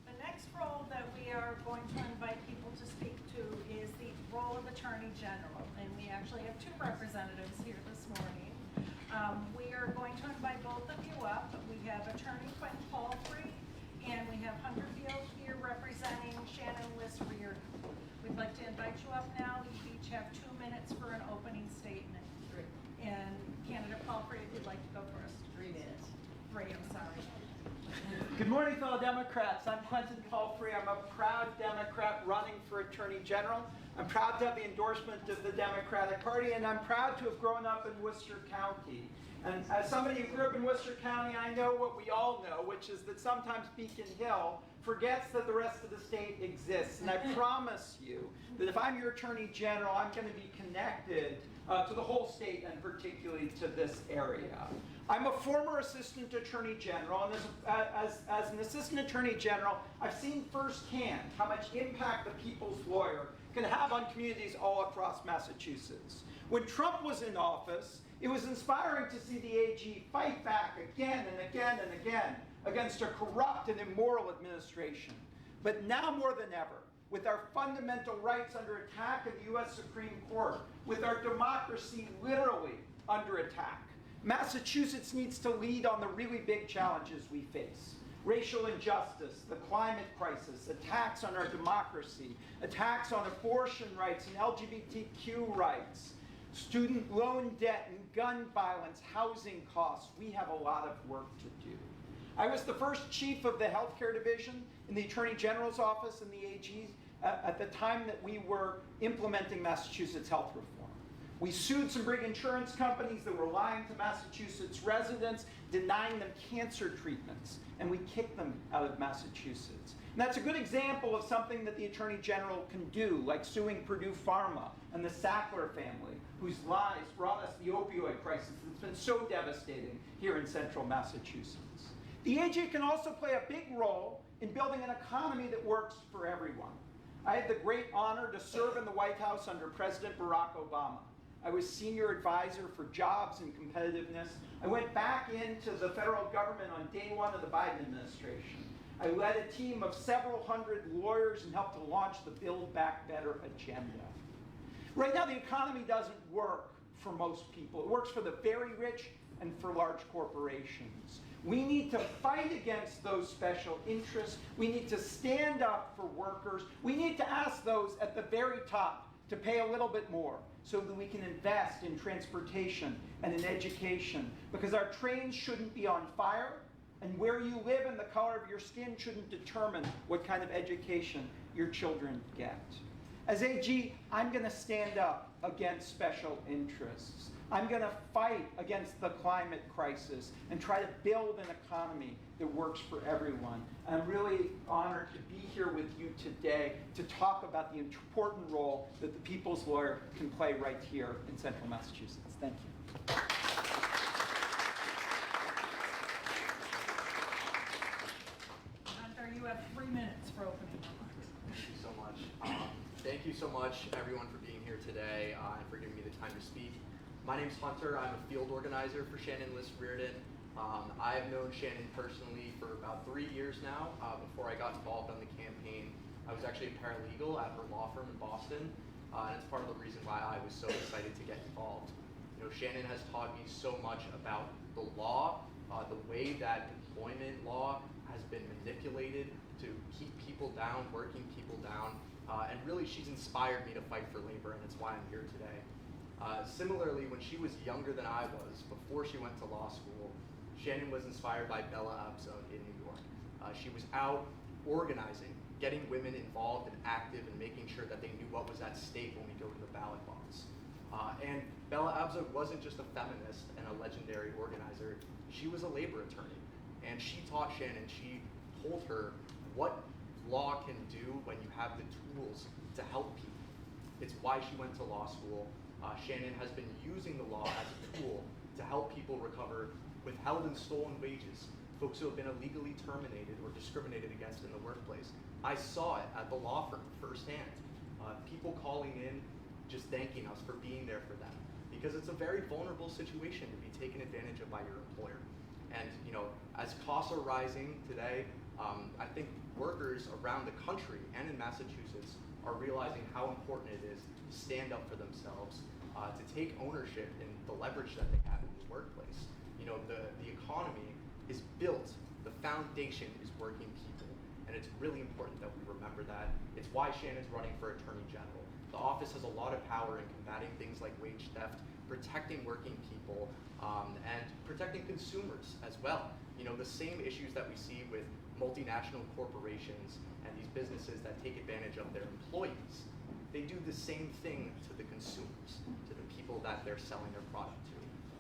[SPEAKER 3] The next role that we are going to invite people to speak to is the role of Attorney General. And we actually have two representatives here this morning. We are going to invite both of you up. We have Attorney Quentin Palfrey and we have Hunter Beal here representing Shannon Liss Reardon. We'd like to invite you up now. You each have 2 minutes for an opening statement. And candidate Palfrey, if you'd like to go first.
[SPEAKER 1] 3 minutes.
[SPEAKER 3] 3, I'm sorry.
[SPEAKER 9] Good morning, fellow Democrats. I'm Quentin Palfrey. I'm a proud Democrat running for Attorney General. I'm proud to have the endorsement of the Democratic Party, and I'm proud to have grown up in Worcester County. And as somebody who grew up in Worcester County, I know what we all know, which is that sometimes Beacon Hill forgets that the rest of the state exists. And I promise you that if I'm your Attorney General, I'm going to be connected to the whole state and particularly to this area. I'm a former Assistant Attorney General, and as an Assistant Attorney General, I've seen firsthand how much impact the people's lawyer can have on communities all across Massachusetts. When Trump was in office, it was inspiring to see the AG fight back again and again and again against a corrupt and immoral administration. But now more than ever, with our fundamental rights under attack in the US Supreme Court, with our democracy literally under attack, Massachusetts needs to lead on the really big challenges we face. racial injustice, the climate crisis, attacks on our democracy, attacks on abortion rights and LGBTQ rights, student loan debt and gun violence, housing costs. We have a lot of work to do. I was the first chief of the healthcare division in the Attorney General's office and the AG at the time that we were implementing Massachusetts health reform. We sued some big insurance companies that were lying to Massachusetts residents, denying them cancer treatments, and we kicked them out of Massachusetts. And that's a good example of something that the Attorney General can do, like suing Purdue Pharma and the Sackler family, whose lies brought us the opioid crisis that's been so devastating here in central Massachusetts. The AG can also play a big role in building an economy that works for everyone. I had the great honor to serve in the White House under President Barack Obama. I was senior advisor for jobs and competitiveness. I went back into the federal government on day one of the Biden administration. I led a team of several hundred lawyers and helped to launch the Build Back Better agenda. Right now, the economy doesn't work for most people. It works for the very rich and for large corporations. We need to fight against those special interests. We need to stand up for workers. We need to ask those at the very top to pay a little bit more so that we can invest in transportation and in education, because our trains shouldn't be on fire, and where you live and the color of your skin shouldn't determine what kind of education your children get. As AG, I'm going to stand up against special interests. I'm going to fight against the climate crisis and try to build an economy that works for everyone. I'm really honored to be here with you today to talk about the important role that the People's Lawyer can play right here in central Massachusetts. Thank you.
[SPEAKER 3] Hunter, you have 3 minutes for opening remarks.
[SPEAKER 2] Thank you so much. Thank you so much, everyone, for being here today and for giving me the time to speak. My name's Hunter. I'm a field organizer for Shannon Liss Reardon. I've known Shannon personally for about 3 years now. Before I got involved on the campaign, I was actually a paralegal at her law firm in Boston, and it's part of the reason why I was so excited to get involved. You know, Shannon has taught me so much about the law, the way that employment law has been manipulated to keep people down, working people down, and really she's inspired me to fight for labor, and it's why I'm here today. Similarly, when she was younger than I was, before she went to law school, Shannon was inspired by Bella Abzug in New York. She was out organizing, getting women involved and active and making sure that they knew what was at stake when we go to the ballot box. And Bella Abzug wasn't just a feminist and a legendary organizer, she was a labor attorney. And she taught Shannon, she told her what law can do when you have the tools to help people. It's why she went to law school. Shannon has been using the law as a tool to help people recover withheld and stolen wages, folks who have been illegally terminated or discriminated against in the workplace. I saw it at the law firm firsthand. People calling in, just thanking us for being there for them, because it's a very vulnerable situation to be taken advantage of by your employer. And you know, as costs are rising today, I think workers around the country and in Massachusetts are realizing how important it is to stand up for themselves, to take ownership in the leverage that they have in the workplace. You know, the economy is built, the foundation is working people, and it's really important that we remember that. It's why Shannon's running for Attorney General. The office has a lot of power in combating things like wage theft, protecting working people, and protecting consumers as well. You know, the same issues that we see with multinational corporations and these businesses that take advantage of their employees, they do the same thing to the consumers, to the people that they're selling their product to.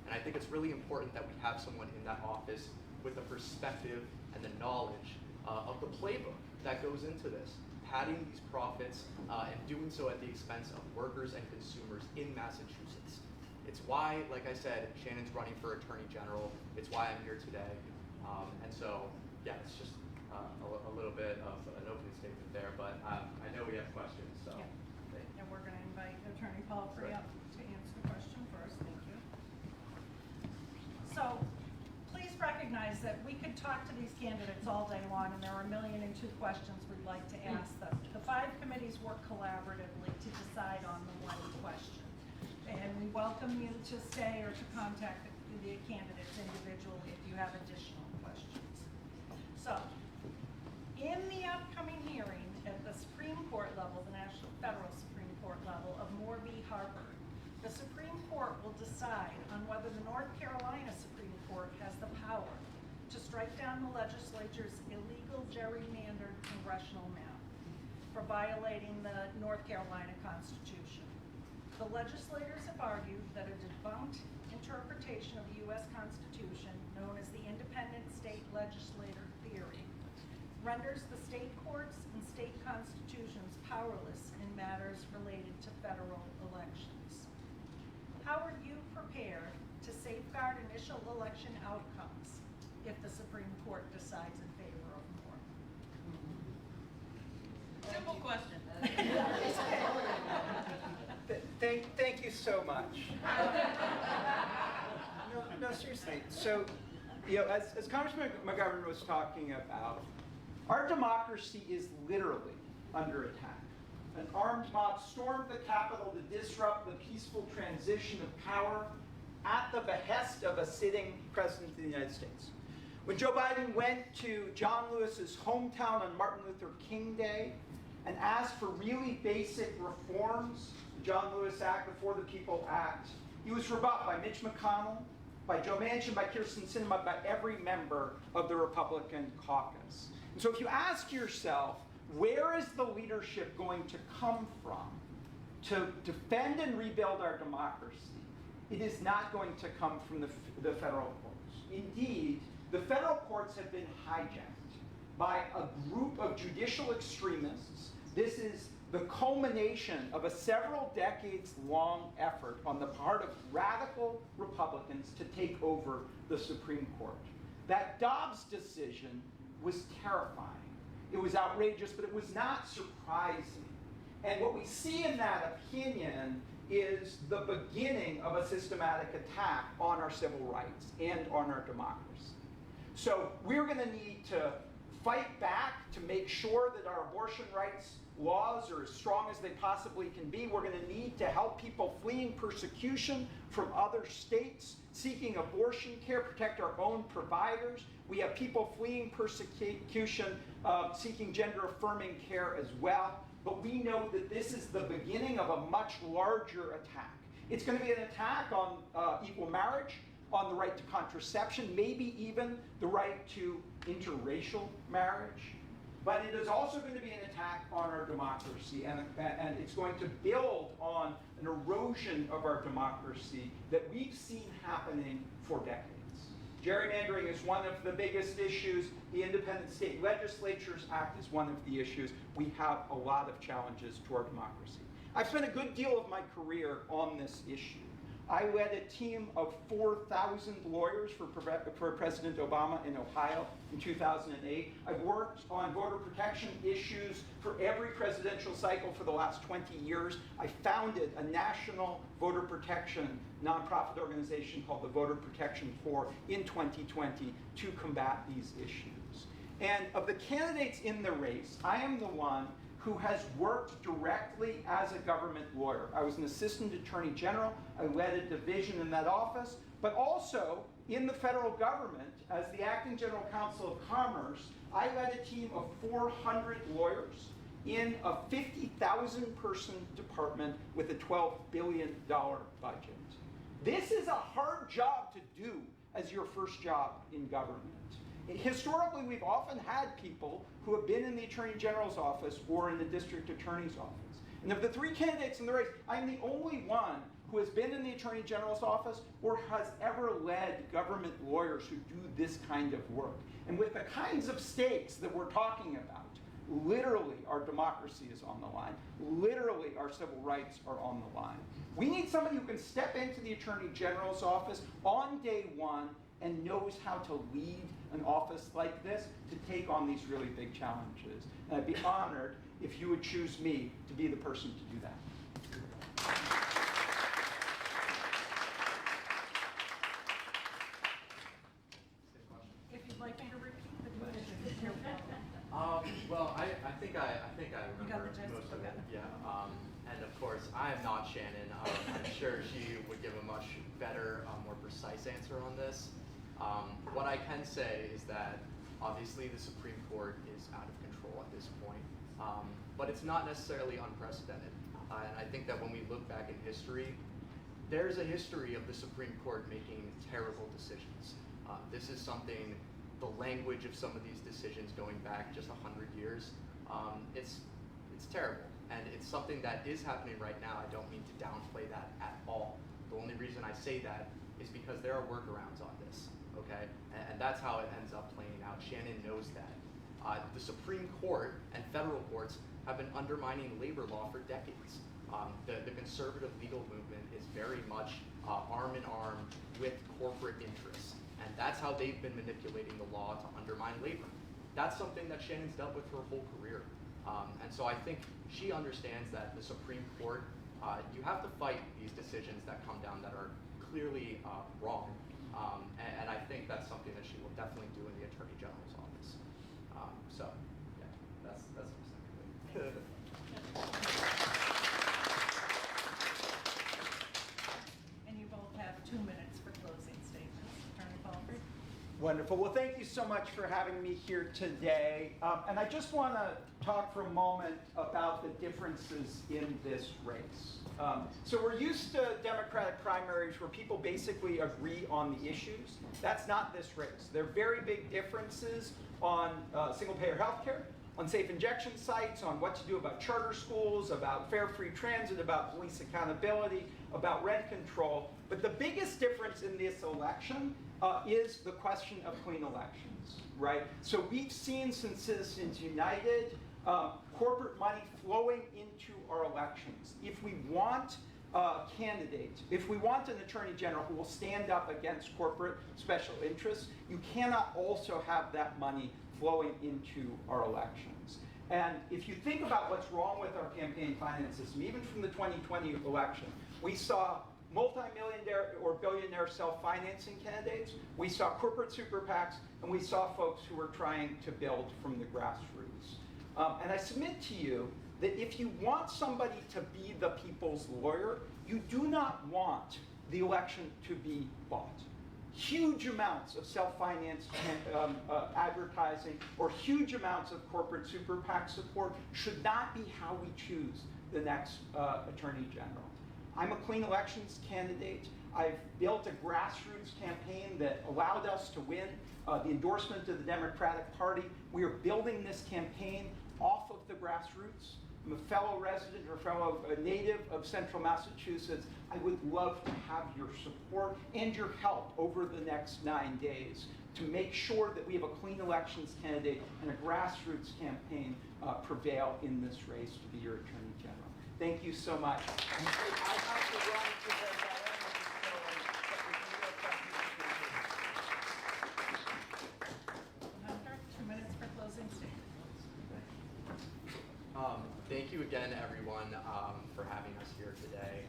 [SPEAKER 2] And I think it's really important that we have someone in that office with the perspective and the knowledge of the playbook that goes into this, padding these profits and doing so at the expense of workers and consumers in Massachusetts. It's why, like I said, Shannon's running for Attorney General. It's why I'm here today. And so, yeah, it's just a little bit of an opening statement there, but I know we have questions, so.
[SPEAKER 3] Yeah. And we're going to invite Attorney Paul Free up to answer the question first. Thank you. So please recognize that we could talk to these candidates all day long, and there are 1,002,000 questions we'd like to ask them. The 5 committees work collaboratively to decide on the one question. And we welcome you to stay or to contact the candidates individually if you have additional questions. So, in the upcoming hearing at the Supreme Court level, the National Federal Supreme Court level of Moore v. Harper, the Supreme Court will decide on whether the North Carolina Supreme Court has the power to strike down the legislature's illegal gerrymandered congressional map for violating the North Carolina Constitution. The legislators have argued that a debunked interpretation of the U.S. Constitution, known as the independent state legislator theory, renders the state courts and state constitutions powerless in matters related to federal elections. How are you prepared to safeguard initial election outcomes if the Supreme Court decides in favor of Moore?
[SPEAKER 1] Simple question.
[SPEAKER 9] Thank you so much. No, seriously. So, as Congressman McGovern was talking about, our democracy is literally under attack. An armed mob stormed the Capitol to disrupt the peaceful transition of power at the behest of a sitting president of the United States. When Joe Biden went to John Lewis's hometown on Martin Luther King Day and asked for really basic reforms, the John Lewis Act, the For the People Act, he was rebuffed by Mitch McConnell, by Joe Manchin, by Kyrsten Sinema, by every member of the Republican caucus. And so if you ask yourself, where is the leadership going to come from to defend and rebuild our democracy? It is not going to come from the federal courts. Indeed, the federal courts have been hijacked by a group of judicial extremists. This is the culmination of a several decades long effort on the part of radical Republicans to take over the Supreme Court. That Dobbs decision was terrifying. It was outrageous, but it was not surprising. And what we see in that opinion is the beginning of a systematic attack on our civil rights and on our democracy. So we're going to need to fight back to make sure that our abortion rights laws are as strong as they possibly can be. We're going to need to help people fleeing persecution from other states, seeking abortion care, protect our own providers. We have people fleeing persecution, seeking gender-affirming care as well. But we know that this is the beginning of a much larger attack. It's going to be an attack on equal marriage, on the right to contraception, maybe even the right to interracial marriage. But it is also going to be an attack on our democracy, and it's going to build on an erosion of our democracy that we've seen happening for decades. Gerrymandering is one of the biggest issues. The Independent State Legislatures Act is one of the issues. We have a lot of challenges to our democracy. I've spent a good deal of my career on this issue. I led a team of 4,000 lawyers for President Obama in Ohio in 2008. I've worked on voter protection issues for every presidential cycle for the last 20 years. I founded a national voter protection nonprofit organization called the Voter Protection Corps in 2020 to combat these issues. And of the candidates in the race, I am the one who has worked directly as a government lawyer. I was an assistant attorney general. I led a division in that office, but also in the federal government, as the acting general counsel of commerce, I led a team of 400 lawyers in a 50,000 person department with a $12 billion budget. This is a hard job to do as your first job in government. Historically, we've often had people who have been in the Attorney General's office or in the District Attorney's office. And of the three candidates in the race, I'm the only one who has been in the Attorney General's office or has ever led government lawyers who do this kind of work. And with the kinds of stakes that we're talking about, literally our democracy is on the line. Literally our civil rights are on the line. We need somebody who can step into the Attorney General's office on day one and knows how to lead an office like this to take on these really big challenges. And I'd be honored if you would choose me to be the person to do that.
[SPEAKER 3] If you'd like me to repeat the question.
[SPEAKER 2] Well, I think I remember
[SPEAKER 3] the gist?
[SPEAKER 2] most of
[SPEAKER 3] Okay.
[SPEAKER 2] it. Yeah. And of course, I am not Shannon. I'm sure she would give a much better, more precise answer on this. What I can say is that Obviously, the Supreme Court is out of control at this point, but it's not necessarily unprecedented. And I think that when we look back in history, there's a history of the Supreme Court making terrible decisions. This is something, the language of some of these decisions going back just 100 years, it's terrible. And it's something that is happening right now. I don't mean to downplay that at all. The only reason I say that is because there are workarounds on this, okay? And that's how it ends up playing out. Shannon knows that. The Supreme Court and federal courts have been undermining labor law for decades. The conservative legal movement is very much arm in arm with corporate interests. And that's how they've been manipulating the law to undermine labor. That's something that Shannon's dealt with her whole career. And so I think she understands that the Supreme Court, you have to fight these decisions that come down that are clearly wrong. And I think that's something that she will definitely do in the Attorney General's office. So, yeah, that's specifically.
[SPEAKER 3] And you both have 2 minutes for closing statements. Attorney Palfrey?
[SPEAKER 9] Wonderful. Well, thank you so much for having me here today. And I just want to talk for a moment about the differences in this race. So we're used to Democratic primaries where people basically agree on the issues. That's not this race. There are very big differences on single-payer health care, on safe injection sites, on what to do about charter schools, about fare free transit, about police accountability, about rent control. But the biggest difference in this election is the question of clean elections, right? So we've seen since Citizens United, corporate money flowing into our elections. If we want a candidate, if we want an attorney general who will stand up against corporate special interests, you cannot also have that money flowing into our elections. And if you think about what's wrong with our campaign finance system, even from the 2020 election, we saw multi-millionaire or billionaire self-financing candidates, we saw corporate super PACs, and we saw folks who were trying to build from the grassroots. And I submit to you that if you want somebody to be the people's lawyer, you do not want the election to be bought. Huge amounts of self-financed advertising or huge amounts of corporate super PAC support should not be how we choose the next Attorney General. I'm a clean elections candidate. I've built a grassroots campaign that allowed us to win the endorsement of the Democratic Party. We are building this campaign off of the grassroots. I'm a fellow resident or fellow native of Central Massachusetts. I would love to have your support and your help over the next 9 days to make sure that we have a clean elections candidate and a grassroots campaign prevail in this race to be your Attorney General. Thank you so much. I have to run because I
[SPEAKER 3] Hunter, 2 minutes for closing statements.
[SPEAKER 2] Thank you again, everyone, for having us here today.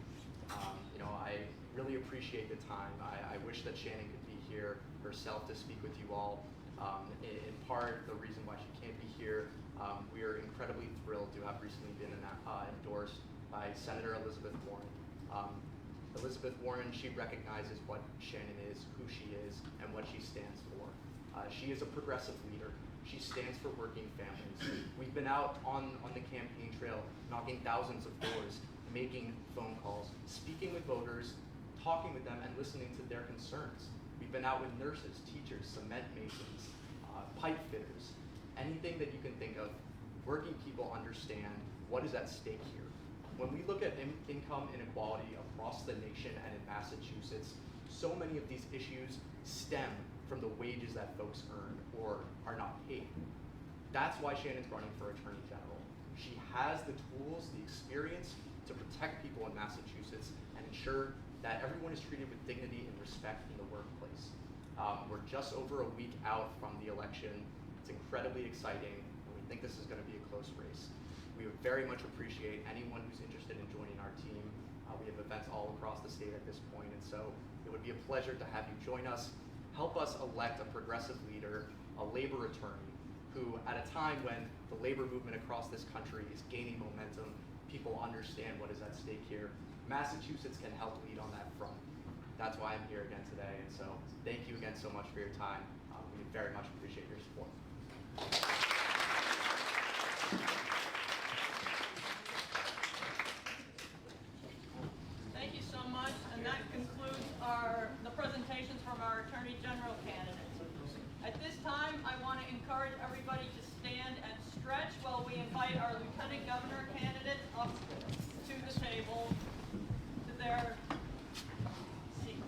[SPEAKER 2] I really appreciate the time. I wish that Shannon could be here herself to speak with you all. In part, the reason why she can't be here, we are incredibly thrilled to have recently been endorsed by Senator Elizabeth Warren. Elizabeth Warren, she recognizes what Shannon is, who she is, and what she stands for. She is a progressive leader. She stands for working families. We've been out on the campaign trail, knocking thousands of doors, making phone calls, speaking with voters, talking with them, and listening to their concerns. We've been out with nurses, teachers, cement masons, pipe fitters, anything that you can think of. Working people understand what is at stake here. When we look at income inequality across the nation and in Massachusetts, so many of these issues stem from the wages that folks earn or are not paid. That's why Shannon's running for Attorney General. She has the tools, the experience to protect people in Massachusetts and ensure that everyone is treated with dignity and respect in the workplace. We're just over a week out from the election. It's incredibly exciting, and we think this is going to be a close race. We would very much appreciate anyone who's interested in joining our team. We have events all across the state at this point, and so it would be a pleasure to have you join us. Help us elect a progressive leader, a labor attorney, who at a time when the labor movement across this country is gaining momentum, people understand what is at stake here. Massachusetts can help lead on that front. That's why I'm here again today, and so thank you again so much for your time. We We very much appreciate your support.
[SPEAKER 1] Thank you so much, and that concludes the presentations from our Attorney General candidates. At this time, I want to encourage everybody to stand and stretch while we invite our Lieutenant Governor candidates up to the table, to their seats.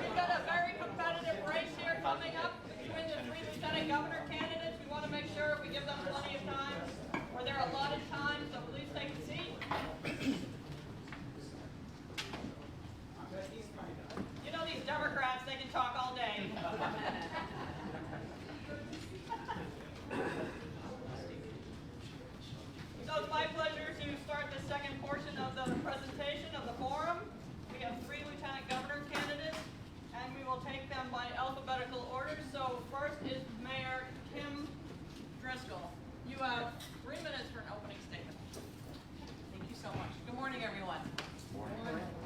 [SPEAKER 1] We've got a very competitive race here coming up between the three lieutenant governor candidates. We want to make sure we give them plenty of time, or their allotted time, so please take a seat. You know these Democrats, they can talk all day. So it's my pleasure to start the second portion of the presentation of the forum. We have three lieutenant governor candidates, and we will take them by alphabetical order. So first is Mayor Kim Driscoll. You have 3 minutes for an opening statement.
[SPEAKER 10] Thank you so much. Good morning, everyone.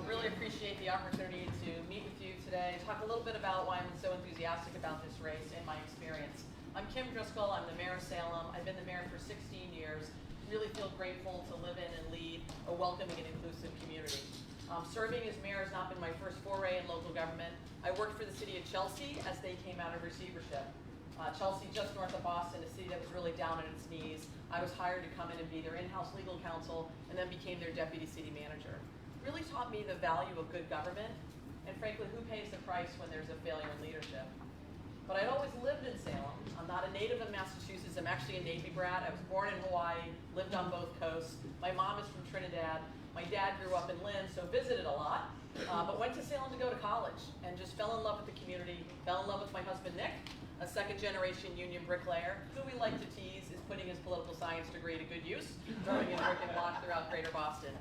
[SPEAKER 10] Really appreciate the opportunity to meet with you today, talk a little bit about why I'm so enthusiastic about this race and my experience. I'm Kim Driscoll. I'm the mayor of Salem. I've been the mayor for 16 years. Really feel grateful to live in and lead a welcoming and inclusive community. Serving as mayor has not been my first foray in local government. I worked for the city of Chelsea as they came out of receivership. Chelsea, just north of Boston, a city that was really down on its knees. I was hired to come in and be their in-house legal counsel and then became their deputy city manager. Really taught me the value of good government and frankly, who pays the price when there's a failure in leadership. But I'd always lived in Salem. I'm not a native of Massachusetts. I'm actually a Navy brat. I was born in Hawaii, lived on both coasts. My mom is from Trinidad. My dad grew up in Lynn, so visited a lot, but went to Salem to go to college and just fell in love with the community, fell in love with my husband, Nick, a second-generation union bricklayer, who we like to tease is putting his political science degree to good use, growing in brick and block throughout greater Boston.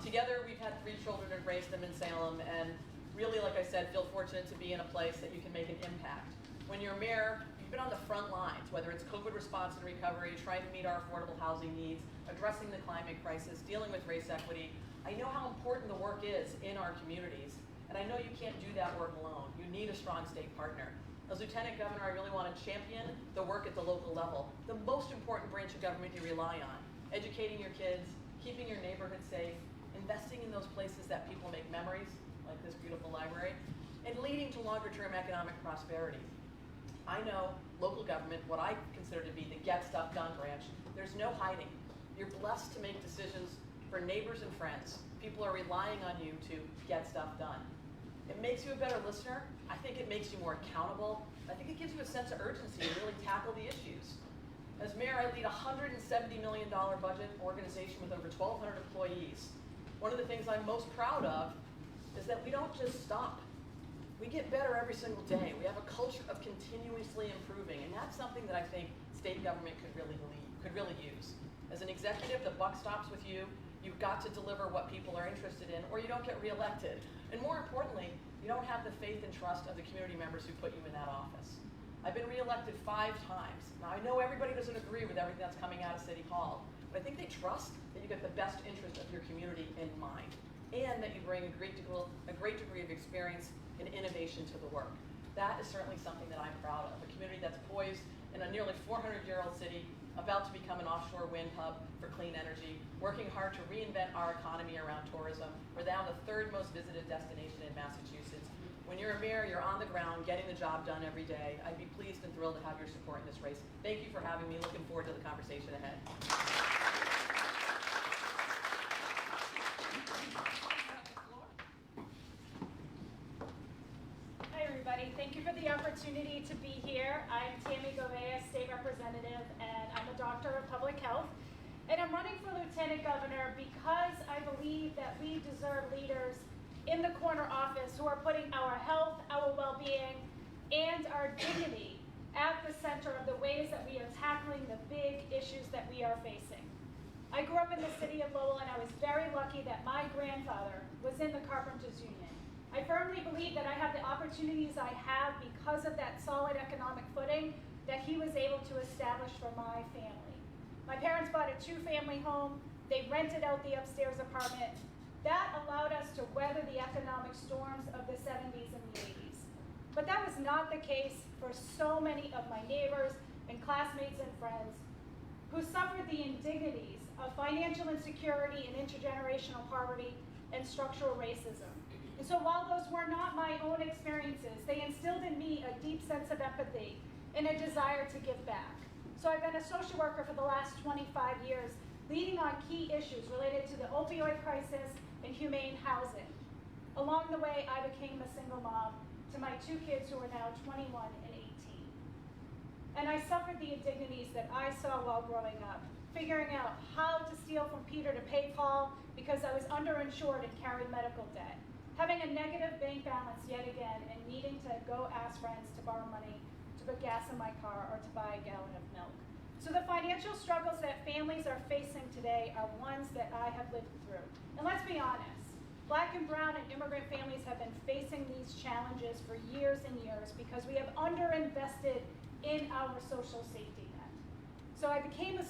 [SPEAKER 10] Together, we've had 3 children and raised them in Salem, and really, like I said, feel fortunate to be in a place that you can make an impact. When you're mayor, you You've been on the front lines, whether it's COVID response and recovery, trying to meet our affordable housing needs, addressing the climate crisis, dealing with race equity. I know how important the work is in our communities, and I know you can't do that work alone. You need a strong state partner. As Lieutenant Governor, I really want to champion the work at the local level, the most important branch of government you rely on. Educating your kids, keeping your neighborhood safe, investing in those places that people make memories, like this beautiful library, and leading to longer-term economic prosperity. I know local government, what I consider to be the get stuff done branch, there's no hiding. You're blessed to make decisions for neighbors and friends. People are relying on you to get stuff done. It makes you a better listener. I think it makes you more accountable. I think it gives you a sense of urgency to really tackle the issues. As mayor, I lead a $170 million budget organization with over 1,200 employees. One of the things I'm most proud of is that we don't just stop. We get better every single day. We have a culture of continuously improving, and that's something that I think state government could really use. As an executive, the buck stops with you. You've got to deliver what people are interested in, or you don't get reelected. And more importantly, you don't have the faith and trust of the community members who put you in that office. I've been reelected 5 times. Now, I know everybody doesn't agree with everything that's coming out of City Hall, but I think they trust that you get the best interest of your community in mind, and that you bring a great degree of experience and innovation to the work. That is certainly something that I'm proud of, a community that's poised in a nearly 400-year-old city, about to become an offshore wind hub for clean energy, working hard to reinvent our economy around tourism. We're now the 3rd most visited destination in Massachusetts. When you're a mayor, you're on the ground, getting the job done every day. I'd be pleased and thrilled to have your support in this race. Thank you for having me. Looking forward to the conversation ahead.
[SPEAKER 11] Hi everybody, thank you for the opportunity to be here. I'm Tammy Govea, State Representative, and I'm a doctor of public health. And I'm running for Lieutenant Governor because I believe that we deserve leaders in the corner office who are putting our health, our well-being, and our dignity at the center of the ways that we are tackling the big issues that we are facing. I grew up in the city of Lowell, and I was very lucky that my grandfather was in the Carpenters Union. I firmly believe that I have the opportunities I have because of that solid economic footing that he was able to establish for my family. My parents bought a 2-family home. They rented out the upstairs apartment. That allowed us to weather the economic storms of the 70s and the 80s. But that was not the case for so many of my neighbors and classmates and friends who suffered the indignities of financial insecurity and intergenerational poverty and structural racism. And so while those were not my own experiences, they instilled in me a deep sense of empathy and a desire to give back. So I've been a social worker for the last 25 years, leading on key issues related to the opioid crisis and humane housing. Along the way, I became a single mom to my 2 kids who are now 21 and 18. And I suffered the indignities that I saw while growing up, figuring out how to steal from Peter to pay Paul because I was underinsured and carried medical debt. Having a negative bank balance yet again and needing to go ask friends to borrow money to put gas in my car or to buy a gallon of milk. So the financial struggles that families are facing today are ones that I have lived through. And let's be honest, Black and brown and immigrant families have been facing these challenges for years and years because we have underinvested in our social safety net. So I became a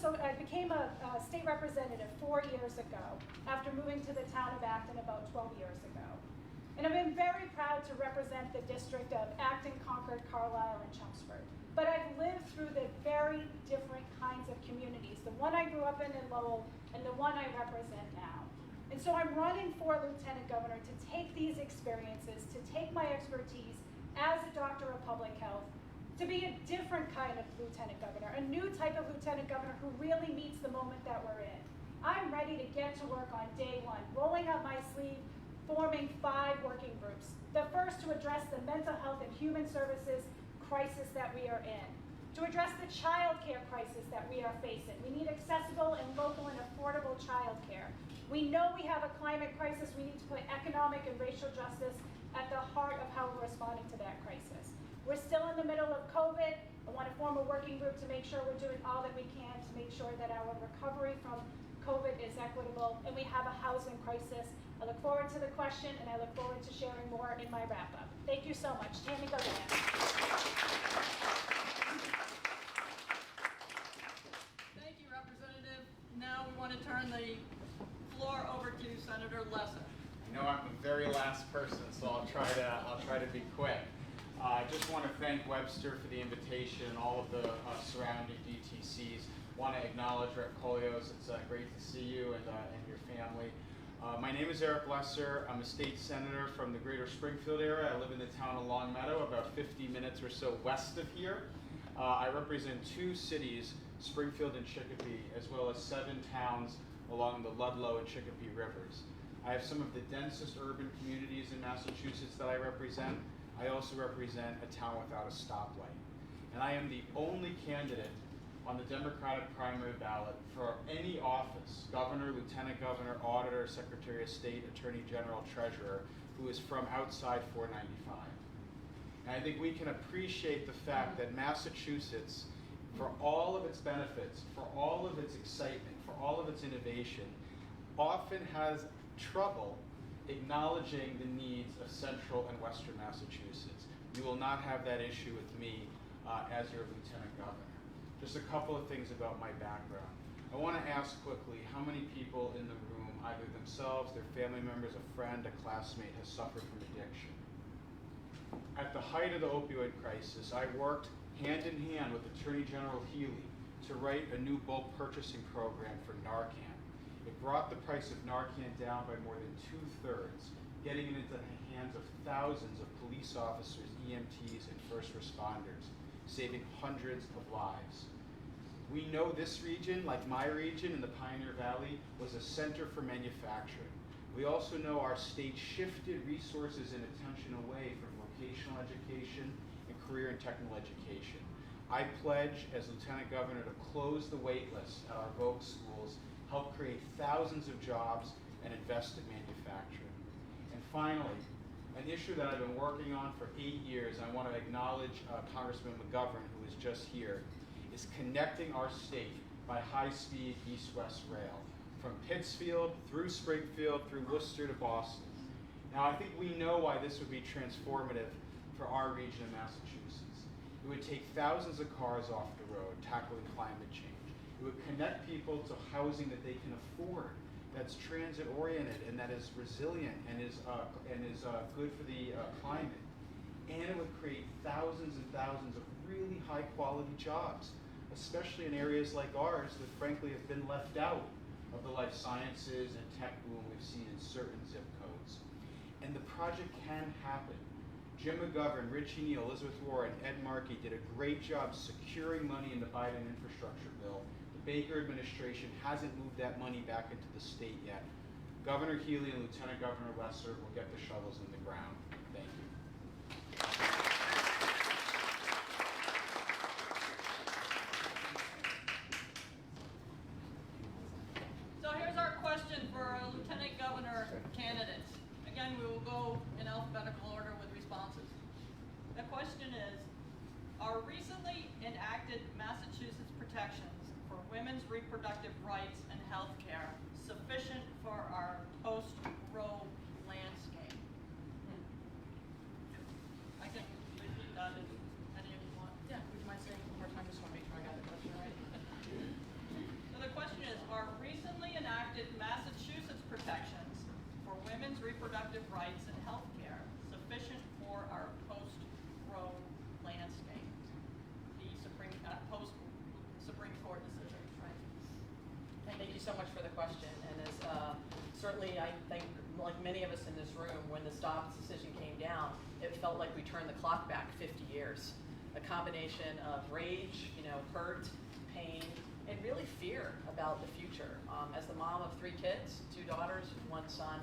[SPEAKER 11] state representative 4 years ago after moving to the town of Acton about 12 years ago. And I've been very proud to represent the district of Acton, Concord, Carlisle, and Chelmsford. But I've lived through the very different kinds of communities, the one I grew up in Lowell and the one I represent now. And so I'm running for Lieutenant Governor to take these experiences, to take my expertise as a doctor of public health, to be a different kind of Lieutenant Governor, a new type of Lieutenant Governor who really meets the moment that we're in. I'm ready to get to work on day one, rolling up my sleeve, forming 5 working groups. The first to address the mental health and human services crisis that we are in, to address the child care crisis that we are facing. We need accessible and local and affordable child care. We know we have a climate crisis. We need to put economic and racial justice at the heart of how we're responding to that crisis. We're still in the middle of COVID. I want to form a working group to make sure we're doing all that we can to make sure that our recovery from COVID is equitable, and we have a housing crisis. I look forward to the question, and I look forward to sharing more in my wrap-up. Thank you so much. Tammy Govea.
[SPEAKER 1] Senator Lesser.
[SPEAKER 12] I know I'm the very last person, so I'll try to be quick. I just want to thank Webster for the invitation and all of the surrounding DTCs. Want to acknowledge Rep. Kolyos. It's great to see you and your family. My name is Eric Lesser. I'm a state senator from the greater Springfield area. I live in the town of Long Meadow, about 50 minutes or so west of here. I represent 2 cities, Springfield and Chicopee, as well as 7 towns along the Ludlow and Chicopee rivers. I have some of the densest urban communities in Massachusetts that I represent. I also represent a town without a stoplight. And I am the only candidate on the Democratic primary ballot for any office, governor, lieutenant governor, auditor, secretary of state, attorney general, treasurer, who is from outside 495. And I think we can appreciate the fact that Massachusetts, for all of its benefits, for all of its excitement, for all of its innovation, often has trouble acknowledging the needs of central and western Massachusetts. You will not have that issue with me as your lieutenant governor. Just a couple of things about my background. I want to ask quickly how many people in the room, either themselves, their family members, a friend, a classmate, has suffered from addiction. At the height of the opioid crisis, I worked hand in hand with Attorney General Healy to write a new bulk purchasing program for Narcan. It brought the price of Narcan down by more than 2/3, getting it into the hands of thousands of police officers, EMTs, and first responders, saving hundreds of lives. We know this region, like my region in the Pioneer Valley, was a center for manufacturing. We also know our state shifted resources and attention away from vocational education and career and technical education. I pledge as Lieutenant Governor to close the wait list at our Voc schools, help create thousands of jobs, and invest in manufacturing. And finally, an issue that I've been working on for 8 years, and I want to acknowledge Congressman McGovern, who is just here, is connecting our state by high-speed east-west rail, from Pittsfield through Springfield, through Worcester to Boston. Now, I think we know why this would be transformative for our region of Massachusetts. It would take thousands of cars off the road, tackling climate change. It would connect people to housing that they can afford, that's transit-oriented and that is resilient and is good for the climate. And it would create thousands and thousands of really high-quality jobs, especially in areas like ours that frankly have been left out of the life sciences and tech boom we've seen in certain zip codes. And the project can happen. Jim McGovern, Richie Neal, Elizabeth Warren, Ed Markey did a great job securing money in the Biden infrastructure bill. The Baker administration hasn't moved that money back into the state yet. Governor Healy and Lieutenant Governor Lesser will get the shovels in the ground. Thank you.
[SPEAKER 1] So here's our question for our Lieutenant Governor candidates. Again, we will go in alphabetical order with responses. The question is, are recently enacted Massachusetts protections for women's reproductive rights and health care sufficient for our post-Roe landscape? I can repeat that if any of you want.
[SPEAKER 10] Yeah, would you mind saying it one more time? Just want to make sure I got the question right.
[SPEAKER 1] So the question is, are recently enacted Massachusetts protections for women's reproductive rights and health care sufficient for our post-Roe landscape? The post-Supreme Court decision, right?
[SPEAKER 10] Thank you so much for the question. And as certainly I think, like many of us in this room, when the Dobbs decision came down, it felt like we turned the clock back 50 years. A combination of rage, hurt, pain, and really fear about the future. As the mom of 3 kids, 2 daughters, 1 son,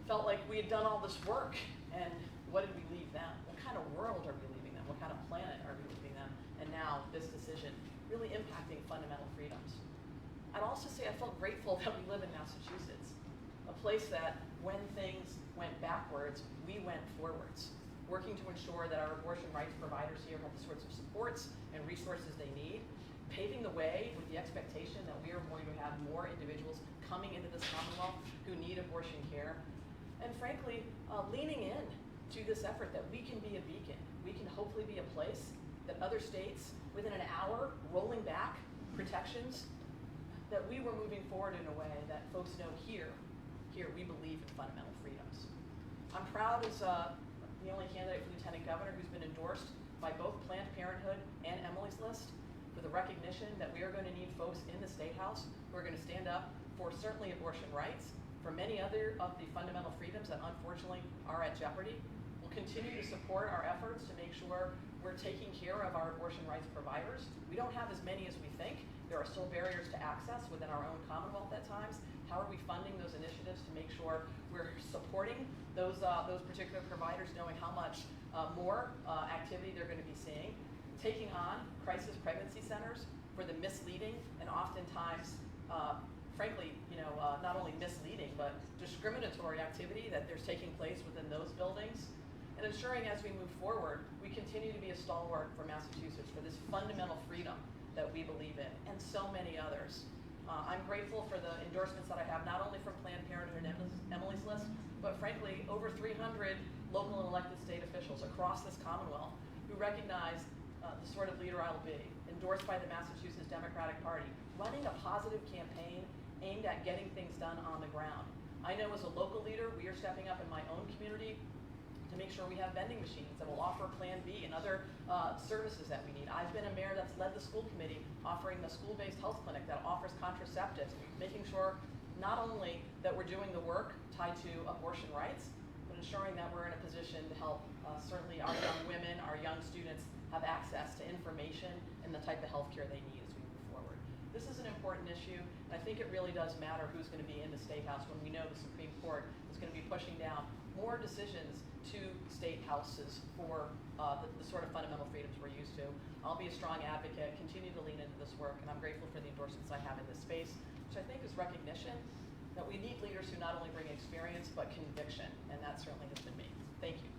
[SPEAKER 10] felt like we had done all this work, and what did we leave them? What kind of world are we leaving them? What kind of planet are we leaving them? And now this decision really impacting fundamental freedoms. I'd also say I felt grateful that we live in Massachusetts, a place that when things went backwards, we went forwards, working to ensure that our abortion rights providers here have the sorts of supports and resources they need, paving the way with the expectation that we are going to have more individuals coming into this Commonwealth who need abortion care, and frankly, leaning in to this effort that we can be a beacon. We can hopefully be a place that other states, within an hour, rolling back protections, that we were moving forward in a way that folks know here here, we believe in fundamental freedoms. I'm proud as the only candidate for lieutenant governor who's been endorsed by both Planned Parenthood and Emily's List for the recognition that we are going to need folks in the State House who are going to stand up for certainly abortion rights, for many other of the fundamental freedoms that unfortunately are at jeopardy. We'll continue to support our efforts to make sure we're taking care of our abortion rights providers. We don't have as many as we think. There are still barriers to access within our own Commonwealth at times. How are we funding those initiatives to make sure we're supporting those particular providers, knowing how much more activity they're going to be seeing? Taking on crisis pregnancy centers for the misleading and oftentimes, frankly, not only misleading, but discriminatory activity that there's taking place within those buildings. And ensuring as we move forward, we continue to be a stalwart for Massachusetts for this fundamental freedom that we believe in, and so many others. I'm grateful for the endorsements that I have, not only from Planned Parenthood and Emily's List, but frankly, over 300 local and elected state officials across this Commonwealth who recognize the sort of leader I'll be, endorsed by the Massachusetts Democratic Party, running a positive campaign aimed at getting things done on the ground. I know as a local leader, we are stepping up in my own community to make sure we have vending machines that will offer Plan B and other services that we need. I've been a mayor that's led the school committee offering the school-based health clinic that offers contraceptives, making sure not only that we're doing the work tied to abortion rights, but ensuring that we're in a position to help certainly our young women, our young students have access to information and the type of health care they need as we move forward. This is an important issue, and I think it really does matter who's going to be in the State House when we know the Supreme Court is going to be pushing down more decisions to state houses for the sort of fundamental freedoms we're used to. I'll be a strong advocate, continue to lean into this work, and I'm grateful for the endorsements I have in this space, which I think is recognition that we need leaders who not only bring experience, but conviction, and that certainly has been me. Thank you.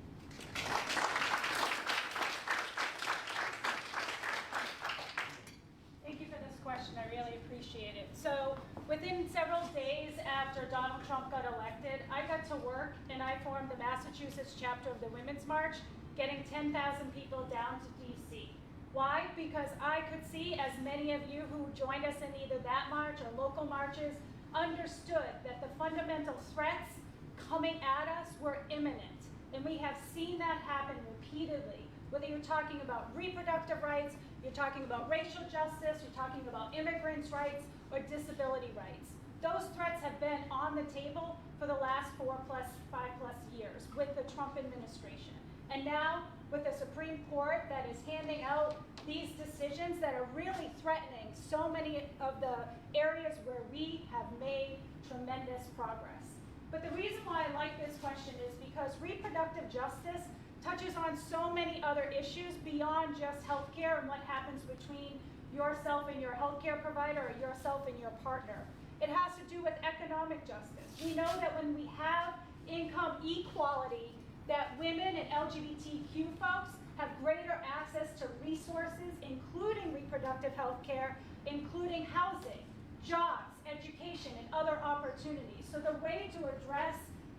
[SPEAKER 11] Thank you for this question. I really appreciate it. So within several days after Donald Trump got elected, I got to work and I formed the Massachusetts chapter of the Women's March, getting 10,000 people down to DC. Why? Because I could see, as many of you who joined us in either that march or local marches understood, that the fundamental threats coming at us were imminent. And we have seen that happen repeatedly. Whether you're talking about reproductive rights, you're talking about racial justice, you're talking about immigrants' rights, or disability rights. Those threats have been on the table for the last 5+ years with the Trump administration. And now, with the Supreme Court that is handing out these decisions that are really threatening so many of the areas where we have made tremendous progress. But the reason why I like this question is because reproductive justice touches on so many other issues beyond just healthcare and what happens between yourself and your healthcare provider or yourself and your partner. It has to do with economic justice. We know that when we have income equality, that women and LGBTQ folks have greater access to resources, including reproductive health care, including housing, jobs, education, and other opportunities. So the way to address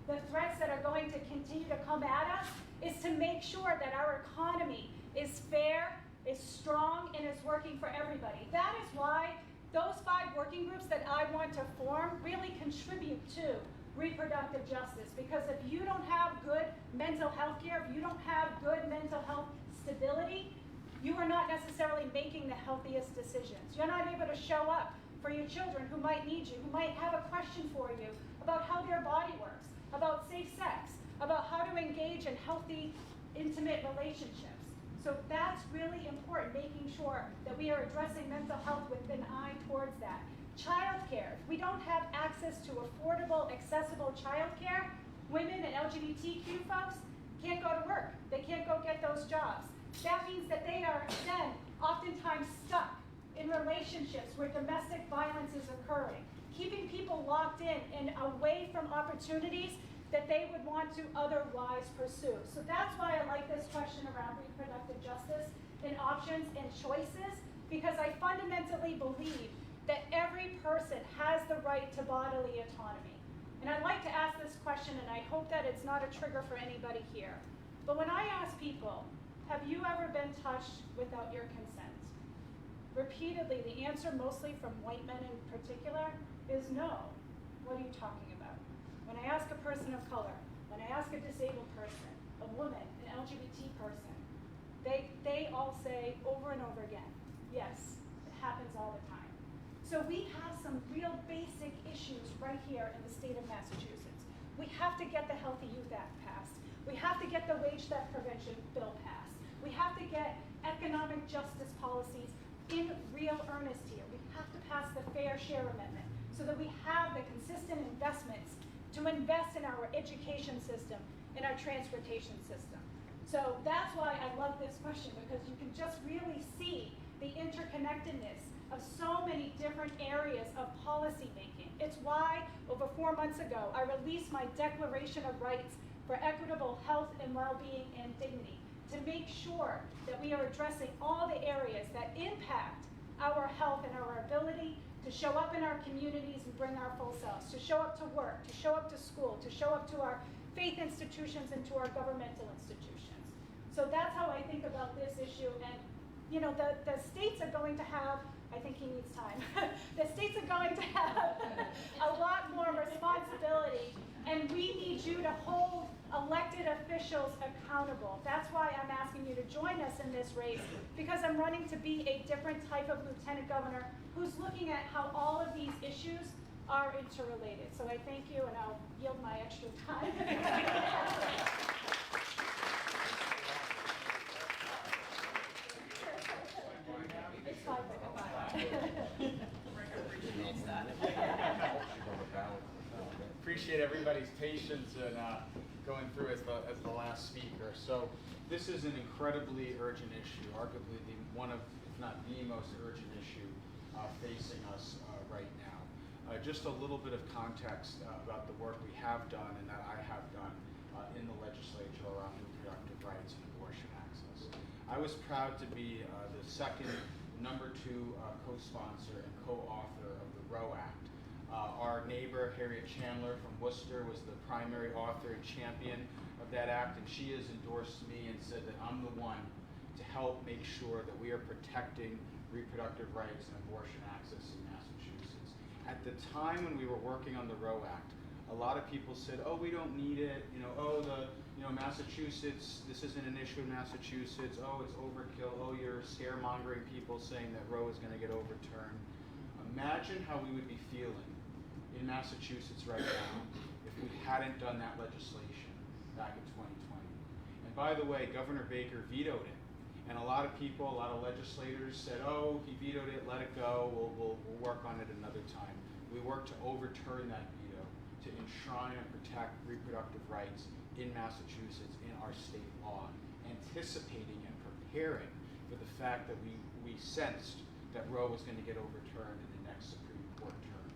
[SPEAKER 11] the threats that are going to continue to come at us is to make sure that our economy is fair, is strong, and is working for everybody. That is why those 5 working groups that I want to form really contribute to reproductive justice, because if you don't have good mental health care, if you don't have good mental health stability, you are not necessarily making the healthiest decisions. You're not able to show up for your children who might need you, who might have a question for you about how their body works, about safe sex, about how to engage in healthy, intimate relationships. So that's really important, making sure that we are addressing mental health with an eye towards that. Childcare. If we don't have access to affordable, accessible childcare, women and LGBTQ folks can't go to work. They can't go get those jobs. That means that they are then oftentimes stuck in relationships where domestic violence is occurring, keeping people locked in and away from opportunities that they would want to otherwise pursue. So that's why I like this question around reproductive justice and options and choices, because I fundamentally believe that every person has the right to bodily autonomy. And I'd like to ask this question, and I hope that it's not a trigger for anybody here. But when I ask people, have you ever been touched without your consent? Repeatedly, the answer, mostly from white men in particular, is no. What are you talking about? when I ask a person of color, when I ask a disabled person, a woman, an LGBT person, they all say over and over again, yes, it happens all the time. So we have some real basic issues right here in the state of Massachusetts. We have to get the Healthy Youth Act passed. We have to get the wage theft prevention bill passed. We have to get economic justice policies in real earnest here. We have to pass the Fair Share Amendment so that we have the consistent investments to invest in our education system, in our transportation system. So that's why I love this question, because you can just really see the interconnectedness of so many different areas of policy making. It's why over 4 months ago, I released my Declaration of Rights for equitable health and well-being and dignity, to make sure that we are addressing all the areas that impact our health and our ability to show up in our communities and bring our full selves, to show up to work, to show up to school, to show up to our faith institutions and to our governmental institutions. So that's how I think about this issue. And you know, the states are going to have, I think he needs time, the states are going to have a lot more responsibility, and we need you to hold elected officials accountable. That's why I'm asking you to join us in this race, because I'm running to be a different type of lieutenant governor who's looking at how all of these issues are interrelated. So I thank you, and I'll yield my extra time. It's 5:05.
[SPEAKER 12] Appreciate everybody's patience and going through as the last speaker. So this is an incredibly urgent issue, arguably one of, if not the most urgent issue facing us right now. Just a little bit of context about the work we have done and that I have done in the legislature around reproductive rights and abortion access. I was proud to be the second #2 co-sponsor and co-author of the Roe Act. Our neighbor, Harriet Chandler from Worcester, was the primary author and champion of that act, and she has endorsed me and said that I'm the one to help make sure that we are protecting reproductive rights and abortion access in Massachusetts. At the time when we were working on the Roe Act, a lot of people said, oh, we don't need it, Massachusetts, this isn't an issue in Massachusetts, oh, it's overkill, oh, you're scaremongering people saying that Roe is going to get overturned. Imagine how we would be feeling in Massachusetts right now if we hadn't done that legislation back in 2020. And by the way, Governor Baker vetoed it. And a lot of people, a lot of legislators said, oh, he vetoed it, let it go, we'll work on it another time. We worked to overturn that veto, to enshrine and protect reproductive rights in Massachusetts in our state law, anticipating and preparing for the fact that we sensed that Roe was going to get overturned in the next Supreme Court term.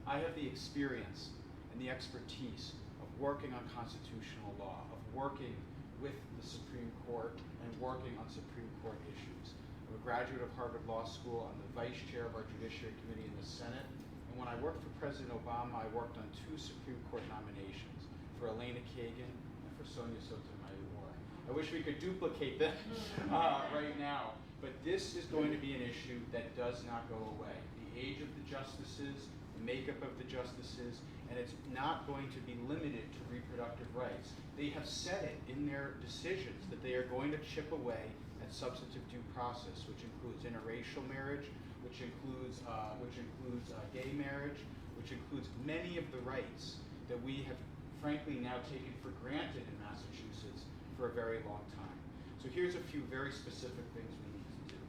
[SPEAKER 12] I have the experience and the expertise of working on constitutional law, of working with the Supreme Court and working on Supreme Court issues. I'm a graduate of Harvard Law School. I'm the vice chair of our Judiciary Committee in the Senate. And when I worked for President Obama, I worked on 2 Supreme Court nominations, for Elena Kagan and for Sonia Sotomayor. I wish we could duplicate them right now. But this is going to be an issue that does not go away. The age of the justices, the makeup of the justices, and it's not going to be limited to reproductive rights. They have said it in their decisions that they are going to chip away at substantive due process, which includes interracial marriage, which includes gay marriage, which includes many of the rights that we have frankly now taken for granted in Massachusetts for a very long time. So here's a few very specific things we need to do.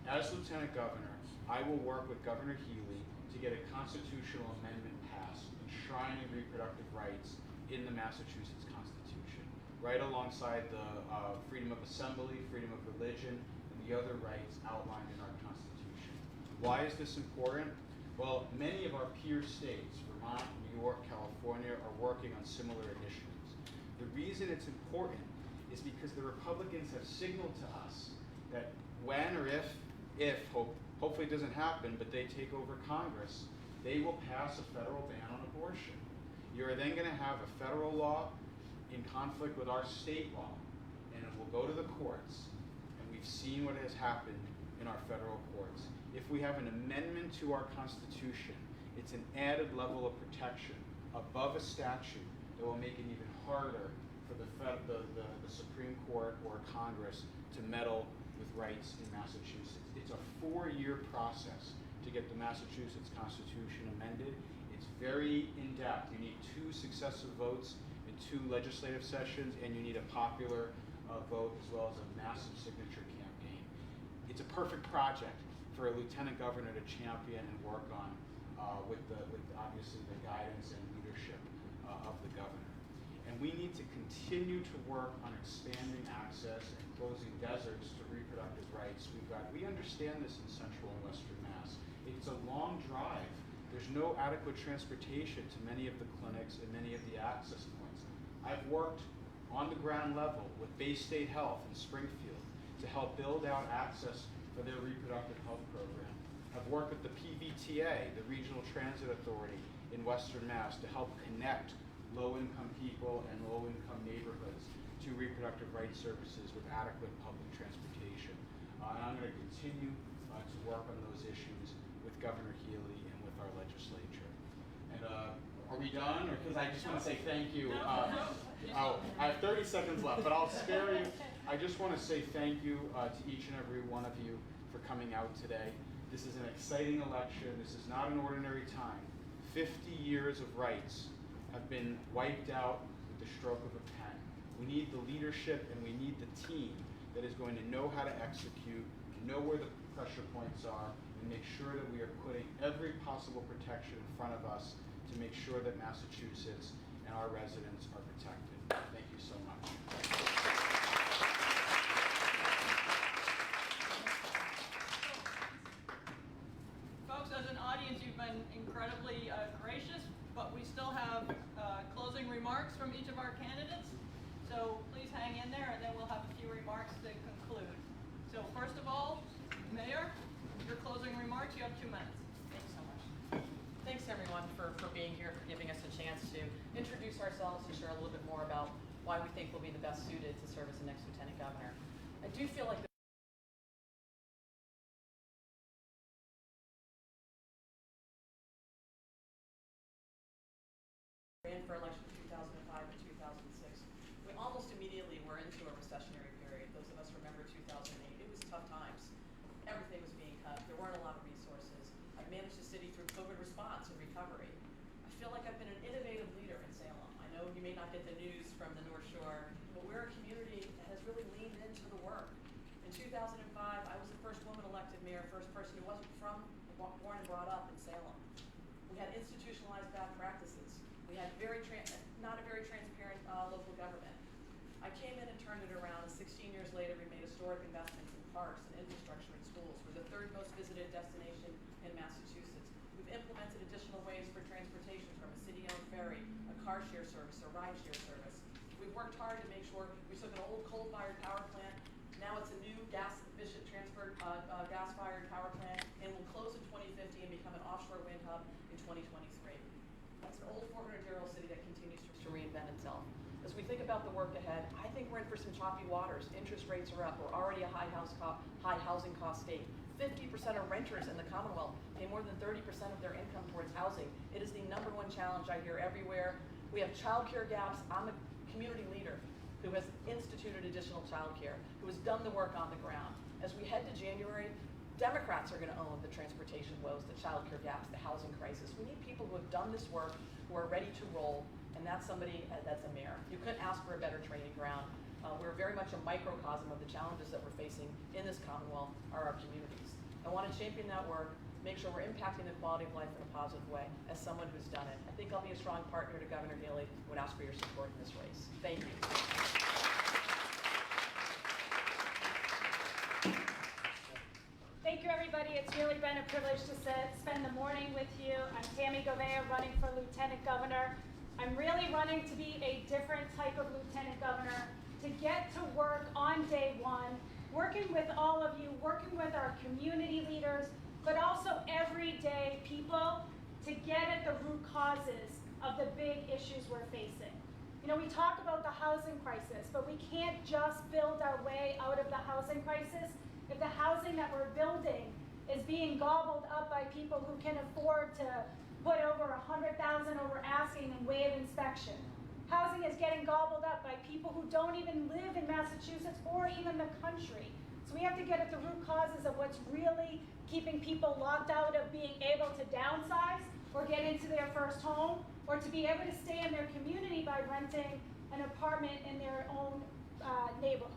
[SPEAKER 12] As Lieutenant Governor, I will work with Governor Healy to get a constitutional amendment passed enshrining reproductive rights in the Massachusetts Constitution, right alongside the freedom of assembly, freedom of religion, and the other rights outlined in our Constitution. Why is this important? Well, many of our peer states, Vermont, New York, California, are working on similar initiatives. The reason it's important is because the Republicans have signaled to us that when or if hopefully it doesn't happen, but they take over Congress, they will pass a federal ban on abortion. You're then going to have a federal law in conflict with our state law, and it will go to the courts, and we've seen what has happened in our federal courts. If we have an amendment to our Constitution, it's an added level of protection above a statute that will make it even harder for the Supreme Court or Congress to meddle with rights in Massachusetts. It's a 4-year process to get the Massachusetts Constitution amended. It's very in-depth. You need 2 successive votes in 2 legislative sessions, and you need a popular vote as well as a massive signature campaign. It's a perfect project for a lieutenant governor to champion and work on with obviously the guidance and leadership of the governor. And we need to continue to work on expanding access and closing deserts to reproductive rights. We understand this in Central and Western Mass. It's a long drive. There's no adequate transportation to many of the clinics and many of the access points. I've worked on the ground level with Bay State Health in Springfield to help build out access for their reproductive health program. I've worked with the PVTA, the Regional Transit Authority in Western Mass, to help connect low-income people and low-income neighborhoods to reproductive rights services with adequate public transportation. And I'm going to continue to work on those issues with Governor Healy and with our legislature. And are we done? Because I just want to say thank you. I have 30 seconds left, but I'll spare you. I just want to say thank you to each and every one of you for coming out today. This is an exciting election. This is not an ordinary time. 50 years of rights have been wiped out with the stroke of a pen. We need the leadership and we need the team that is going to know how to execute, know where the pressure points are, and make sure that we are putting every possible protection in front of us to make sure that Massachusetts and our residents are protected. Thank you so much.
[SPEAKER 1] Folks, as an audience, you've been incredibly gracious, but we still have closing remarks from each of our candidates. So please hang in there, and then we'll have a few remarks to conclude. So first of all, Mayor, your closing remarks, you have 2 minutes.
[SPEAKER 10] Thanks so much. Thanks everyone for being here, for giving us a chance to introduce ourselves and share a little bit more about why we think we'll be the best suited to serve as the next Lieutenant Governor. I do feel like ran for election 2005 and 2006. We almost immediately were into a recessionary period. Those of us remember 2008. It was tough times. Everything was being cut. There weren't a lot of resources. I managed the city through COVID response and recovery. I feel like I've been an innovative leader in Salem. I know you may not get the news from the North Shore, but we're a community that has really leaned into the work. In 2005, I was the first woman elected mayor, first person who wasn't born and brought up in Salem. We had institutionalized bad practices. We had not a very transparent local government. I came in and turned it around, and 16 years later, we made historic investments in parks and infrastructure and schools. We're the 3rd most visited destination in Massachusetts. We've implemented additional ways for transportation, from a city-owned ferry, a car share service, a ride share service. We've worked hard to make sure we took an old coal-fired power plant. Now it's a new gas-efficient gas-fired power plant, and will close in 2050 and become an offshore wind hub in 2023. That's an old 400-year-old city that continues to reinvent itself. As we think about the work ahead, I think we're in for some choppy waters. Interest rates are up. We're already a high housing cost state. 50% of renters in the Commonwealth pay more than 30% of their income towards housing. It is the #1 challenge I hear everywhere. We have childcare gaps. I'm a community leader who has instituted additional childcare, who has done the work on the ground. As we head to January, Democrats are going to own the transportation woes, the childcare gaps, the housing crisis. We need people who have done this work, who are ready to roll, and that's somebody that's a mayor. You couldn't ask for a better training ground. We're very much a microcosm of the challenges that we're facing in this Commonwealth are our communities. I want to champion that work, make sure we're impacting the quality of life in a positive way as someone who's done it. I think I'll be a strong partner to Governor Healy. Would ask for your support in this race. Thank you.
[SPEAKER 11] Thank you, everybody. It's really been a privilege to spend the morning with you. I'm Tammy Govea, running for Lieutenant Governor. I'm really running to be a different type of Lieutenant Governor, to get to work on day one, working with all of you, working with our community leaders, but also everyday people, to get at the root causes of the big issues we're facing. You know, we talk about the housing crisis, but we can't just build our way out of the housing crisis if the housing that we're building is being gobbled up by people who can afford to put over 100,000 over asking and waive inspection. Housing is getting gobbled up by people who don't even live in Massachusetts or even the country. So we have to get at the root causes of what's really keeping people locked out of being able to downsize or get into their first home or to be able to stay in their community by renting an apartment in their own neighborhood.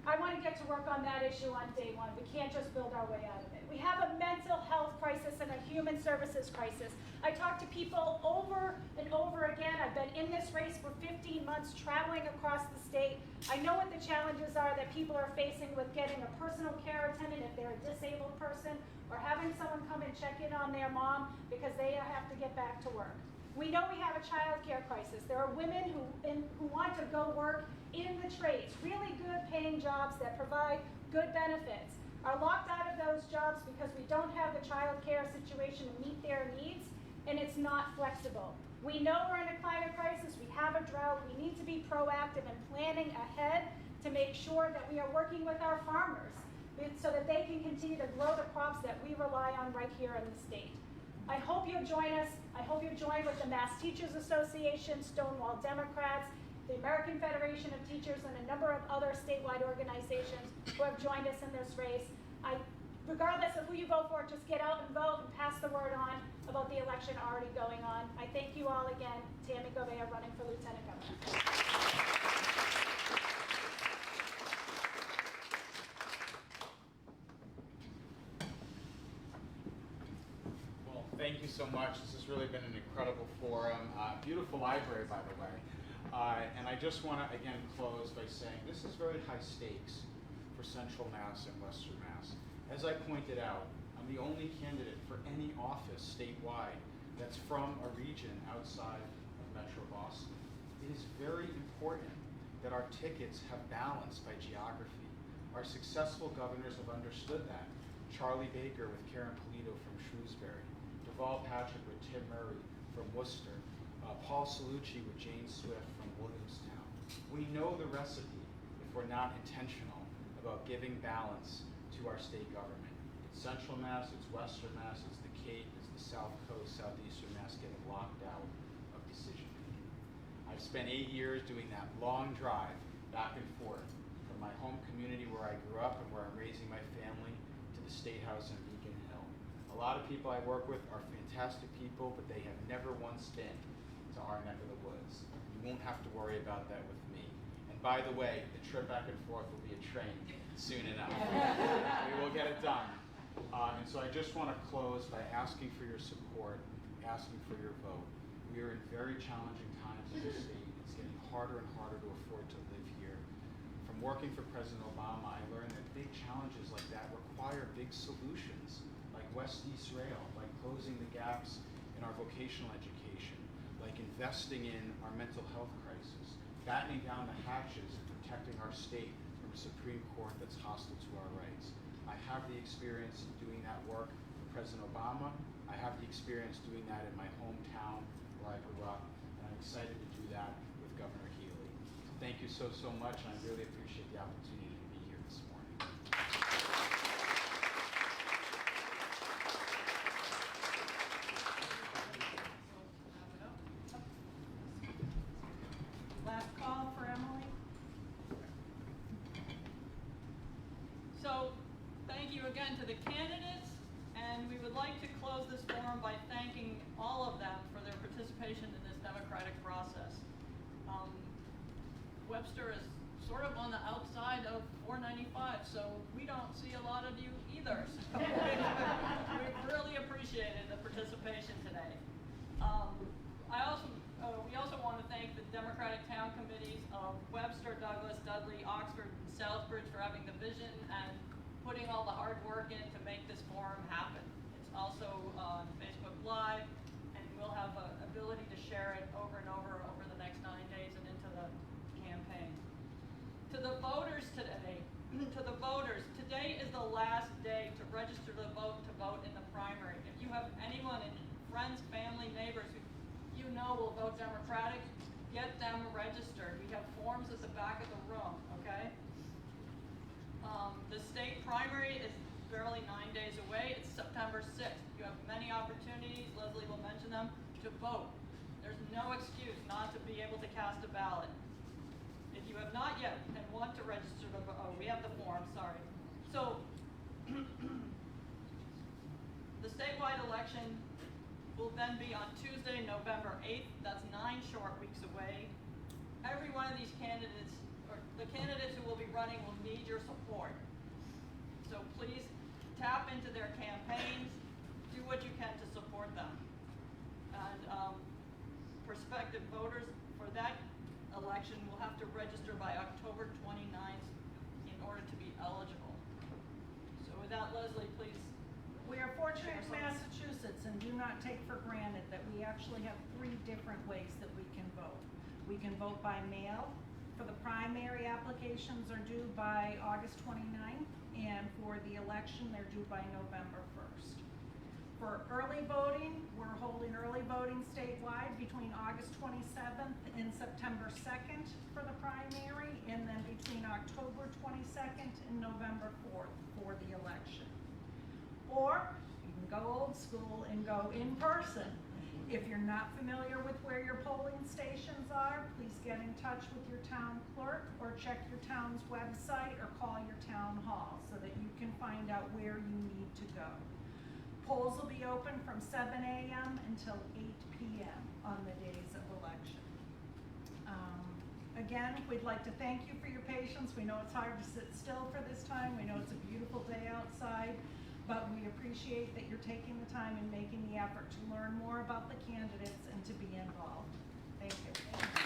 [SPEAKER 11] I want to get to work on that issue on day one. We can't just build our way out of it. We have a mental health crisis and a human services crisis. I talk to people over and over again. I've been in this race for 15 months, traveling across the state. I know what the challenges are that people are facing with getting a personal care attendant if they're a disabled person, or having someone come and check in on their mom because they have to get back to work. We know we have a child care crisis. There are women who want to go work in the trades, really good paying jobs that provide good benefits, are locked out of those jobs because we don't have the child care situation to meet their needs, and it's not flexible. We know we're in a climate crisis, we have a drought, we need to be proactive and planning ahead to make sure that we are working with our farmers so that they can continue to grow the crops that we rely on right here in the state. I hope you'll join us. I hope you'll join with the Mass Teachers Association, Stonewall Democrats, the American Federation of Teachers, and a number of other statewide organizations who have joined us in this race. Regardless of who you vote for, just get out and vote and pass the word on about the election already going on. I thank you all again. Tammy Govea, running for Lieutenant Governor.
[SPEAKER 12] Thank you so much. This has really been an incredible forum. Beautiful library, by the way. And I just want to, again, close by saying this is very high stakes for Central Mass and Western Mass. As I pointed out, I'm the only candidate for any office statewide that's from a region outside of Metro Boston. It is very important that our tickets have balance by geography. Our successful governors have understood that. Charlie Baker with Karen Polito from Shrewsbury, Deval Patrick with Tim Murray from Worcester, Paul Salucci with Jane Swift from Williamstown. We know the recipe if we're not intentional about giving balance to our state government. It's Central Mass, it's Western Mass, it's the Cape, it's the South Coast, Southeastern Mass getting locked out of decision making. I've spent 8 years doing that long drive back and forth from my home community where I grew up and where I'm raising my family to the State House in Beacon Hill. A lot of people I work with are fantastic people, but they have never once been to our neck of the woods. You won't have to worry about that with me. And by the way, the trip back and forth will be a train soon enough. We will get it done. And so I just want to close by asking for your support, asking for your vote. We are in very challenging times in the state. It's getting harder and harder to afford to live here. From working for President Obama, I learned that big challenges like that require big solutions, like West-East Rail, like closing the gaps in our vocational education, like investing in our mental health crisis, battening down the hatches and protecting our state from a Supreme Court that's hostile to our rights. I have the experience doing that work for President Obama. I have the experience doing that in my hometown where I grew up, and I'm excited to do that with Governor Healy. Thank you so much, and I really appreciate the opportunity to be here this morning.
[SPEAKER 1] Last call for Emily. So, thank you again to the candidates, and we would like to close this forum by thanking all of them for their participation in this democratic process. Webster is sort of on the outside of 495, so we don't see a lot of you either. So we really appreciated the participation today. We also want to thank the Democratic Town Committees of Webster, Douglas, Dudley, Oxford, and Southbridge for having the vision and putting all the hard work in to make this forum happen. It's also on Facebook Live, and we'll have an ability to share it over and over the next 9 days and into the campaign. To the voters today, today is the last day to register to vote in the primary. If you have anyone, friends, family, neighbors who you know will vote Democratic, get them registered. We have forms at the back of the room, okay? The state primary is barely 9 days away. It's September 6th. You have many opportunities. Leslie will mention them. to vote. There's no excuse not to be able to cast a ballot. If you have not yet and want to register to vote, oh, we have the form, sorry. So, the statewide election will then be on Tuesday, November 8th. That's 9 short weeks away. Every one of these candidates, or the candidates who will be running, will need your support. So please tap into their campaigns, do what you can to support them. And prospective voters for that election will have to register by October 29th in order to be eligible. So with that, Leslie, please.
[SPEAKER 3] We are fortunate in Massachusetts and do not take for granted that we actually have 3 different ways that we can vote. We can vote by mail. For the primary, applications are due by August 29th, and for the election, they're due by November 1st. For early voting, we're holding early voting statewide between August 27th and September 2nd for the primary, and then between October 22nd and November 4th for the election. Or you can go old school and go in person. If you're not familiar with where your polling stations are, please get in touch with your town clerk or check your town's website or call your town hall so that you can find out where you need to go. Polls will be open from 7 a.m. until 8 p.m. on the days of election. Again, we'd like to thank you for your patience. We know it's hard to sit still for this time. We know it's a beautiful day outside. But we appreciate that you're taking the time and making the effort to learn more about the candidates and to be involved. Thank you.